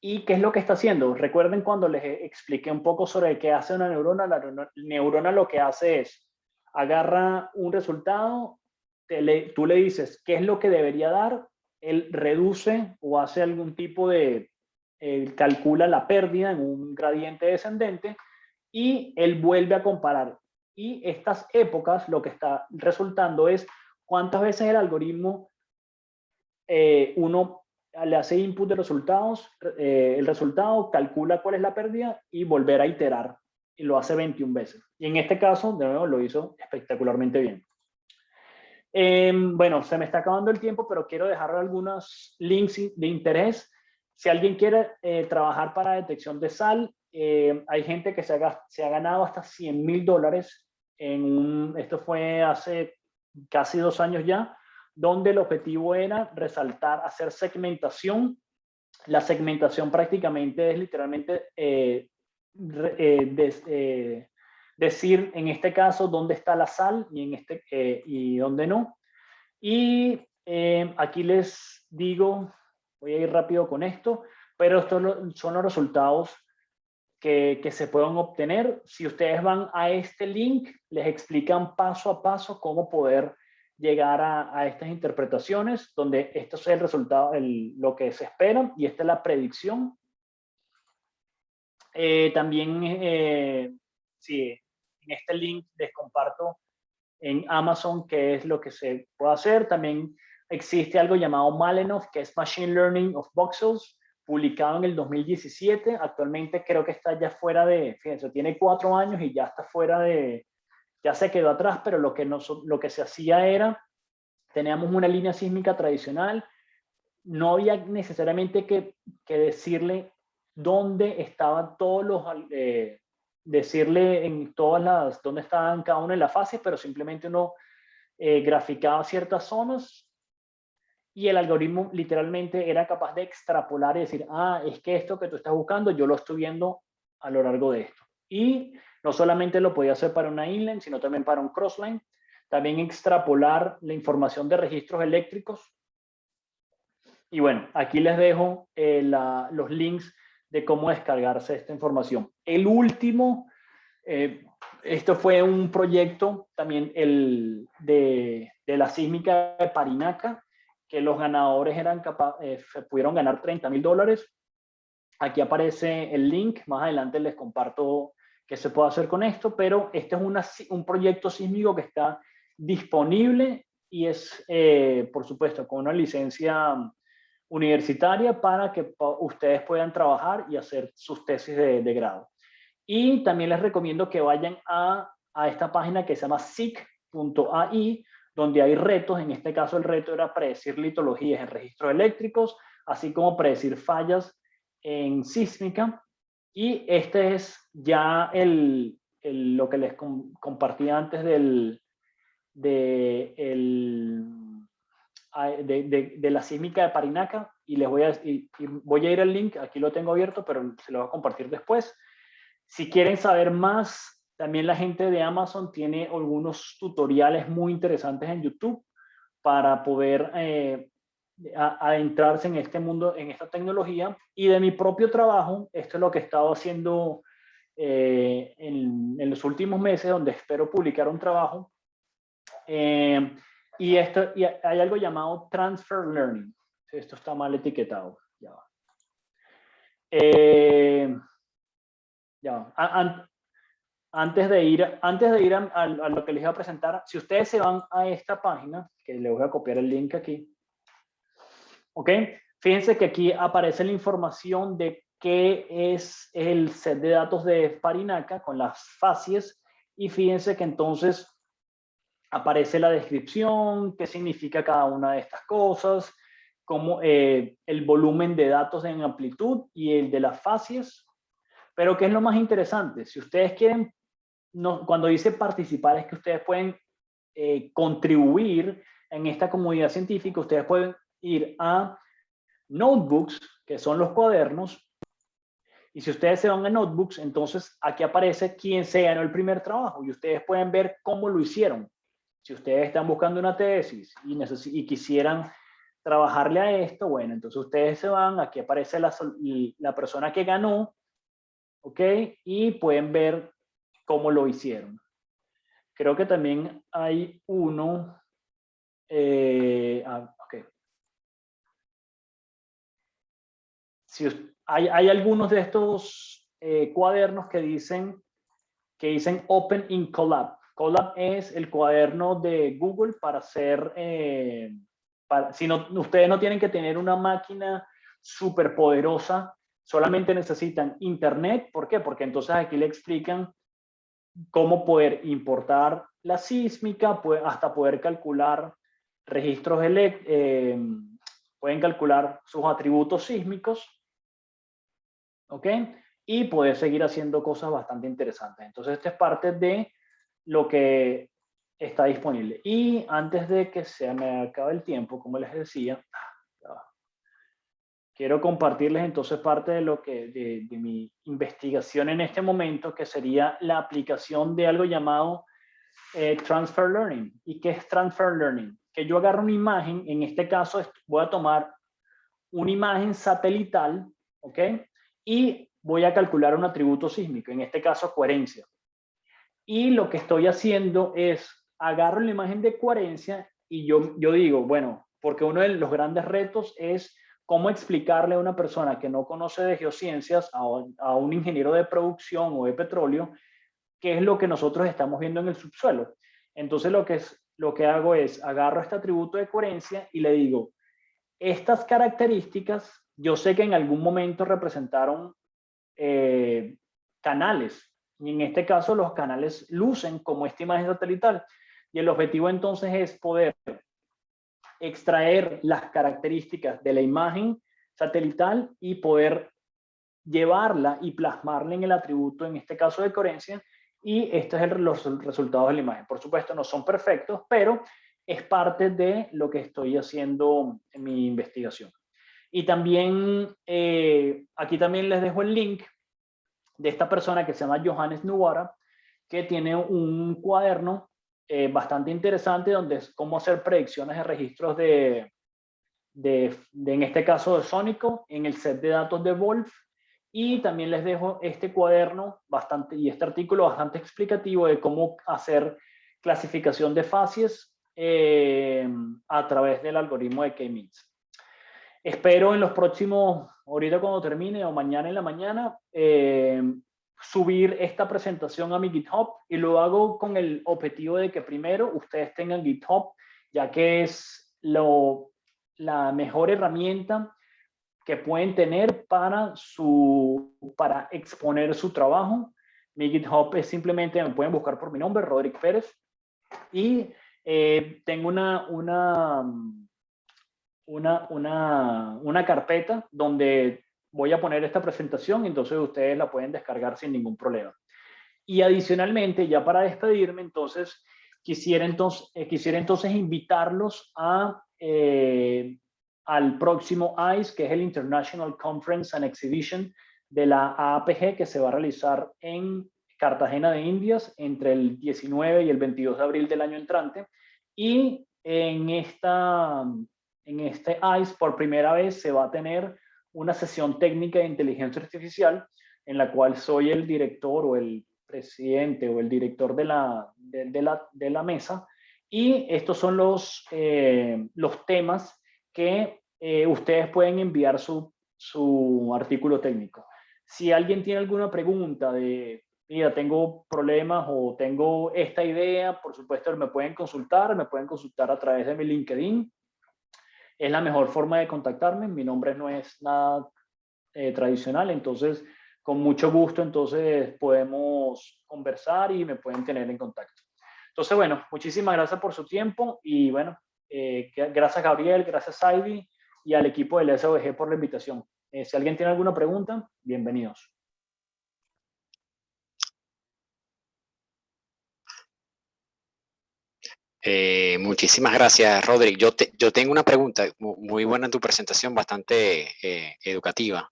¿Y qué es lo que está haciendo? Recuerden cuando les expliqué un poco sobre qué hace una neurona. La neurona lo que hace es, agarra un resultado, tú le dices qué es lo que debería dar, él reduce o hace algún tipo de, calcula la pérdida en un gradiente descendente y él vuelve a comparar. Y estas épocas lo que está resultando es cuántas veces el algoritmo uno le hace input de resultados, el resultado, calcula cuál es la pérdida y volver a iterar. Y lo hace 21 veces. Y en este caso, de nuevo, lo hizo espectacularmente bien. Bueno, se me está acabando el tiempo, pero quiero dejar algunos links de interés. Si alguien quiere trabajar para detección de sal, hay gente que se ha ganado hasta $100,000 esto fue hace casi 2 años ya, donde el objetivo era resaltar, hacer segmentación. La segmentación prácticamente es literalmente decir, en este caso, dónde está la sal y dónde no. Y aquí les digo, voy a ir rápido con esto, pero estos son los resultados que se pueden obtener. Si ustedes van a este link, les explican paso a paso cómo poder llegar a estas interpretaciones, donde esto es el resultado, lo que se espera, y esta es la predicción. También, sí, en este link les comparto en Amazon qué es lo que se puede hacer. También existe algo llamado Malenov, que es Machine Learning of Voxels, publicado en el 2017. Actualmente creo que está ya fuera de, fíjense, tiene 4 años y ya está fuera de, ya se quedó atrás, pero lo que se hacía era, teníamos una línea sísmica tradicional, no había necesariamente que decirle dónde estaban todos los, decirle en todas las, dónde estaban cada una de las fases, pero simplemente uno graficaba ciertas zonas y el algoritmo literalmente era capaz de extrapolar y decir, ah, es que esto que tú estás buscando, yo lo estoy viendo a lo largo de esto. Y no solamente lo podía hacer para una inline, sino también para un crossline. También extrapolar la información de registros eléctricos. Y bueno, aquí les dejo los links de cómo descargarse esta información. El último, esto fue un proyecto también de la sísmica de Parinaca, que los ganadores pudieron ganar $30,000. Aquí aparece el link, más adelante les comparto qué se puede hacer con esto, pero este es un proyecto sísmico que está disponible y es, por supuesto, con una licencia universitaria para que ustedes puedan trabajar y hacer sus tesis de grado. Y también les recomiendo que vayan a esta página que se llama SIC.ai, donde hay retos. En este caso el reto era predecir litologías en registros eléctricos, así como predecir fallas en sísmica. Y este es ya lo que les compartí antes de la sísmica de Parinaca, y les voy a ir al link, aquí lo tengo abierto, pero se lo voy a compartir después. Si quieren saber más, también la gente de Amazon tiene algunos tutoriales muy interesantes en YouTube para poder adentrarse en este mundo, en esta tecnología. Y de mi propio trabajo, esto es lo que he estado haciendo en los últimos meses, donde espero publicar un trabajo. Y hay algo llamado Transfer Learning. Esto está mal etiquetado. Ya va. Antes de ir a lo que les iba a presentar, si ustedes se van a esta página, que les voy a copiar el link aquí, ¿ok? Fíjense que aquí aparece la información de qué es el set de datos de Parinaca con las facies, y fíjense que entonces aparece la descripción, qué significa cada una de estas cosas, como el volumen de datos en amplitud y el de las facies. Pero ¿qué es lo más interesante? Si ustedes quieren, cuando dice participar, es que ustedes pueden contribuir en esta comunidad científica. Ustedes pueden ir a Notebooks, que son los cuadernos, y si ustedes se van a Notebooks, entonces aquí aparece quién se ganó el primer trabajo, y ustedes pueden ver cómo lo hicieron. Si ustedes están buscando una tesis y quisieran trabajarle a esto, bueno, entonces ustedes se van, aquí aparece la persona que ganó, ¿ok? Y pueden ver cómo lo hicieron. Creo que también hay uno, ok. Si hay algunos de estos cuadernos que dicen Open in Colab. Colab es el cuaderno de Google para hacer, ustedes no tienen que tener una máquina súper poderosa, solamente necesitan internet. ¿Por qué? Porque entonces aquí le explican cómo poder importar la sísmica, hasta poder calcular registros, pueden calcular sus atributos sísmicos, ¿ok? Y poder seguir haciendo cosas bastante interesantes. Entonces, esta es parte de lo que está disponible. Y antes de que se me acabe el tiempo, como les decía, quiero compartirles entonces parte de de mi investigación en este momento, que sería la aplicación de algo llamado Transfer Learning. ¿Y qué es Transfer Learning? Que yo agarro una imagen, en este caso voy a tomar una imagen satelital, ¿ok? Y voy a calcular un atributo sísmico, en este caso coherencia. Y lo que estoy haciendo es, agarro la imagen de coherencia y yo digo, bueno, porque uno de los grandes retos es cómo explicarle a una persona que no conoce de geociencias, a un ingeniero de producción o de petróleo, qué es lo que nosotros estamos viendo en el subsuelo. Entonces lo que hago es, agarro este atributo de coherencia y le digo, estas características, yo sé que en algún momento representaron canales, y en este caso los canales lucen como esta imagen satelital, y el objetivo entonces es poder extraer las características de la imagen satelital y poder llevarla y plasmarla en el atributo, en este caso de coherencia, y estos son los resultados de la imagen. Por supuesto, no son perfectos, pero es parte de lo que estoy haciendo en mi investigación. Y también, aquí también les dejo el link de esta persona que se llama Johannes Nuara, que tiene un cuaderno bastante interesante, donde es cómo hacer predicciones de registros en este caso de sónico, en el set de datos de Wolf. Y también les dejo este cuaderno y este artículo bastante explicativo de cómo hacer clasificación de facies a través del algoritmo de K-means. Espero en los próximos, ahorita cuando termine o mañana en la mañana, subir esta presentación a mi GitHub, y lo hago con el objetivo de que primero ustedes tengan GitHub, ya que es la mejor herramienta que pueden tener para exponer su trabajo. Mi GitHub es simplemente, me pueden buscar por mi nombre, Roderick Pérez, y tengo una carpeta donde voy a poner esta presentación, entonces ustedes la pueden descargar sin ningún problema. Y adicionalmente, ya para despedirme, entonces, quisiera entonces invitarlos al próximo ICE, que es el International Conference and Exhibition de la AAPG, que se va a realizar en Cartagena de Indias entre el 19 y el 22 de abril del año entrante. Y en este ICE, por primera vez, se va a tener una sesión técnica de inteligencia artificial en la cual soy el director o el presidente o el director de la mesa. Y estos son los temas que ustedes pueden enviar su artículo técnico. Si alguien tiene alguna pregunta de, mira, tengo problemas o tengo esta idea, por supuesto me pueden consultar a través de mi LinkedIn. Es la mejor forma de contactarme. Mi nombre no es nada tradicional, entonces con mucho gusto entonces podemos conversar y me pueden tener en contacto. Entonces, bueno, muchísimas gracias por su tiempo y bueno, gracias Gabriel, gracias Ivy y al equipo del SOG por la invitación. Si alguien tiene alguna pregunta, bienvenidos. Muchísimas gracias, Roderick. Yo tengo una pregunta muy buena en tu presentación, bastante educativa.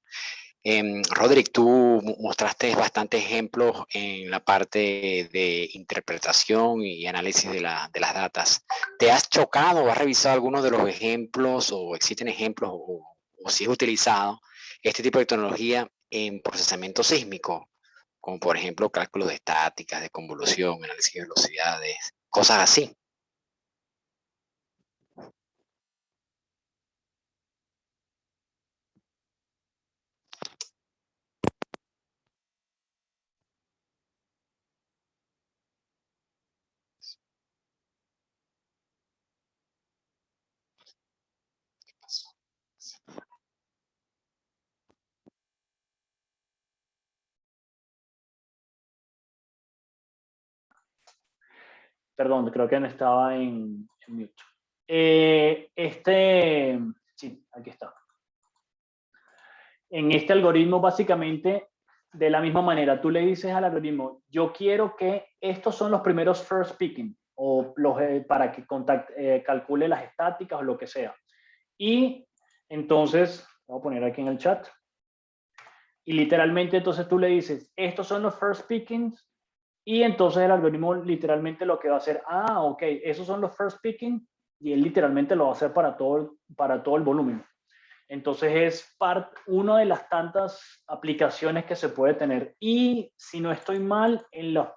Roderick, tú mostraste bastantes ejemplos en la parte de interpretación y análisis de las datas. ¿Te has chocado o has revisado algunos de los ejemplos o existen ejemplos o si es utilizado este tipo de tecnología en procesamiento sísmico, como por ejemplo cálculos de estáticas, de convolución, análisis de velocidades, cosas así? Perdón, creo que no estaba en mute. Sí, aquí está. En este algoritmo, básicamente, de la misma manera, tú le dices al algoritmo, yo quiero que estos son los primeros first picking, o para que calcule las estáticas o lo que sea. Y entonces, voy a poner aquí en el chat, y literalmente entonces tú le dices, estos son los first pickings, y entonces el algoritmo literalmente lo que va a hacer, ok, esos son los first picking, y él literalmente lo va a hacer para todo el volumen. Entonces es una de las tantas aplicaciones que se puede tener. Y si no estoy mal, en la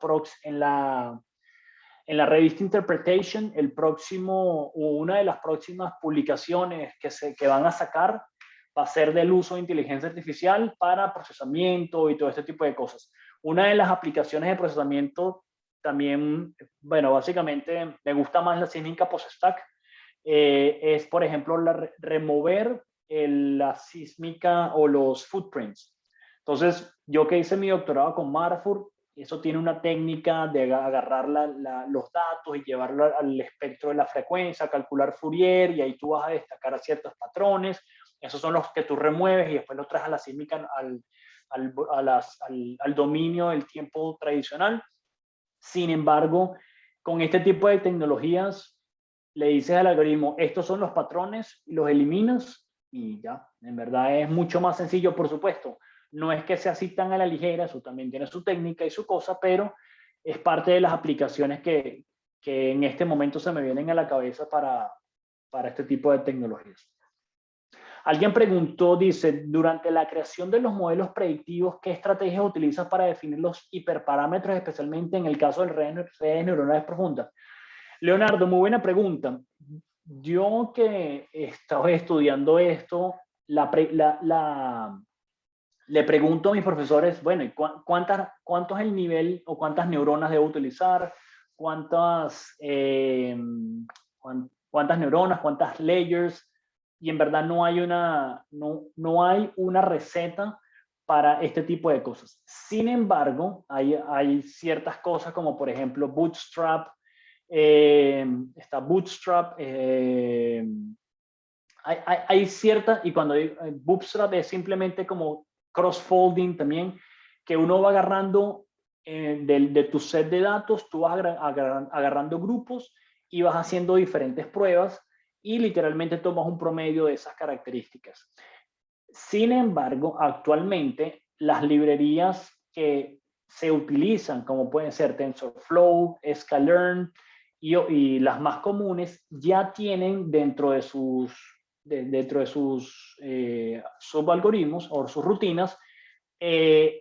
revista Interpretation, una de las próximas publicaciones que van a sacar va a ser del uso de inteligencia artificial para procesamiento y todo este tipo de cosas. Una de las aplicaciones de procesamiento también, bueno, básicamente me gusta más la sísmica post-stack, es, por ejemplo, remover la sísmica o los footprints. Entonces, yo que hice mi doctorado con Marford, eso tiene una técnica de agarrar los datos y llevarlo al espectro de la frecuencia, calcular Fourier, y ahí tú vas a destacar a ciertos patrones. Esos son los que tú remueves y después los traes a la sísmica, al dominio del tiempo tradicional. Sin embargo, con este tipo de tecnologías, le dices al algoritmo, estos son los patrones, y los eliminas y ya. En verdad es mucho más sencillo, por supuesto. No es que sea así tan a la ligera, eso también tiene su técnica y su cosa, pero es parte de las aplicaciones que en este momento se me vienen a la cabeza para este tipo de tecnologías. Alguien preguntó, dice, durante la creación de los modelos predictivos, ¿qué estrategias utilizas para definir los hiperparámetros, especialmente en el caso de redes neuronales profundas? Leonardo, muy buena pregunta. Yo que he estado estudiando esto, le pregunto a mis profesores, bueno, ¿y cuánto es el nivel o cuántas neuronas debo utilizar? ¿Cuántas neuronas? ¿Cuántas layers? Y en verdad no hay una receta para este tipo de cosas. Sin embargo, hay ciertas cosas como por ejemplo Bootstrap, está Bootstrap, hay cierta, y cuando Bootstrap es simplemente como cross-folding también, que uno va agarrando de tu set de datos, tú vas agarrando grupos y vas haciendo diferentes pruebas y literalmente tomas un promedio de esas características. Sin embargo, actualmente las librerías que se utilizan, como pueden ser TensorFlow, Sklearn y las más comunes, ya tienen dentro de sus subalgoritmos o sus rutinas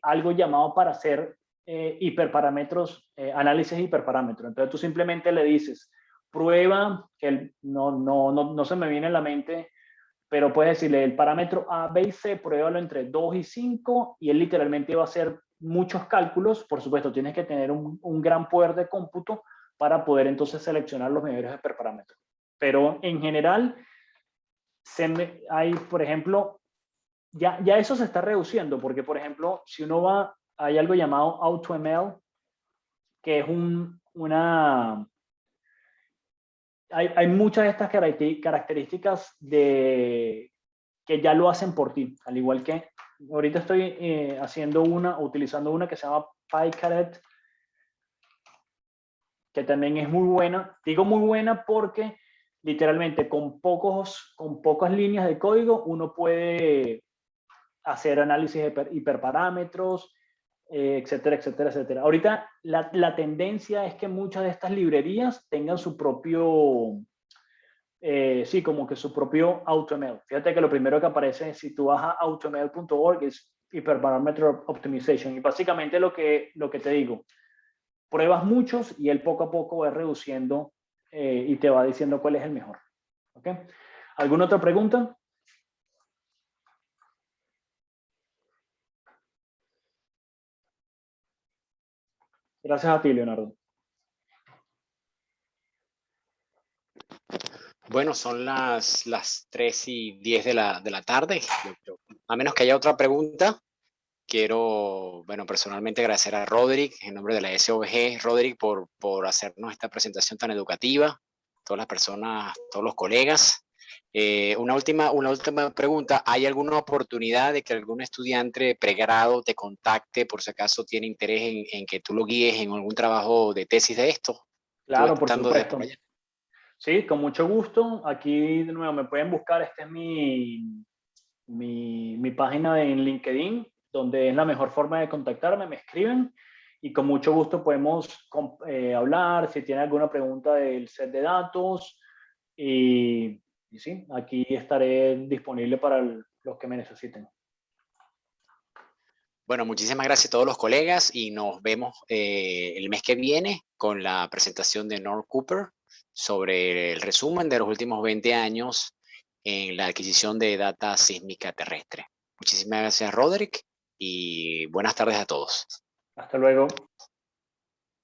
algo llamado para hacer hiperparámetros, análisis de hiperparámetros. Entonces tú simplemente le dices, prueba, que no se me viene en la mente, pero puedes decirle el parámetro A, B y C, pruébalo entre 2 y 5 y él literalmente va a hacer muchos cálculos. Por supuesto, tienes que tener un gran poder de cómputo para poder entonces seleccionar los mejores hiperparámetros. Pero en general, hay, por ejemplo, ya eso se está reduciendo, porque, por ejemplo, si uno va, hay algo llamado AutoML, que es hay muchas de estas características que ya lo hacen por ti, al igual que ahorita estoy utilizando una que se llama PyCaret, que también es muy buena. Digo muy buena porque literalmente con pocas líneas de código uno puede hacer análisis de hiperparámetros, etcétera, etcétera, etcétera. Ahorita la tendencia es que muchas de estas librerías tengan su propio, sí, como que su propio AutoML. Fíjate que lo primero que aparece si tú vas a automl.org es Hyperparameter Optimization. Y básicamente lo que te digo, pruebas muchos y él poco a poco va reduciendo y te va diciendo cuál es el mejor. ¿Ok? ¿Alguna otra pregunta? Gracias a ti, Leonardo. Bueno, son las 3:10 de la tarde. A menos que haya otra pregunta, quiero, bueno, personalmente agradecer a Roderick, en nombre de la SOBG, Roderick, por hacernos esta presentación tan educativa, todas las personas, todos los colegas. Una última pregunta. ¿Hay alguna oportunidad de que algún estudiante de pregrado te contacte por si acaso tiene interés en que tú lo guíes en algún trabajo de tesis de esto? Claro, por supuesto. Sí, con mucho gusto. Aquí de nuevo me pueden buscar. Esta es mi página en LinkedIn, donde es la mejor forma de contactarme. Me escriben y con mucho gusto podemos hablar si tienen alguna pregunta del set de datos. Y sí, aquí estaré disponible para los que me necesiten. Bueno, muchísimas gracias a todos los colegas y nos vemos el mes que viene con la presentación de North Cooper sobre el resumen de los últimos 20 años en la adquisición de data sísmica terrestre. Muchísimas gracias, Roderick, y buenas tardes a todos. Hasta luego.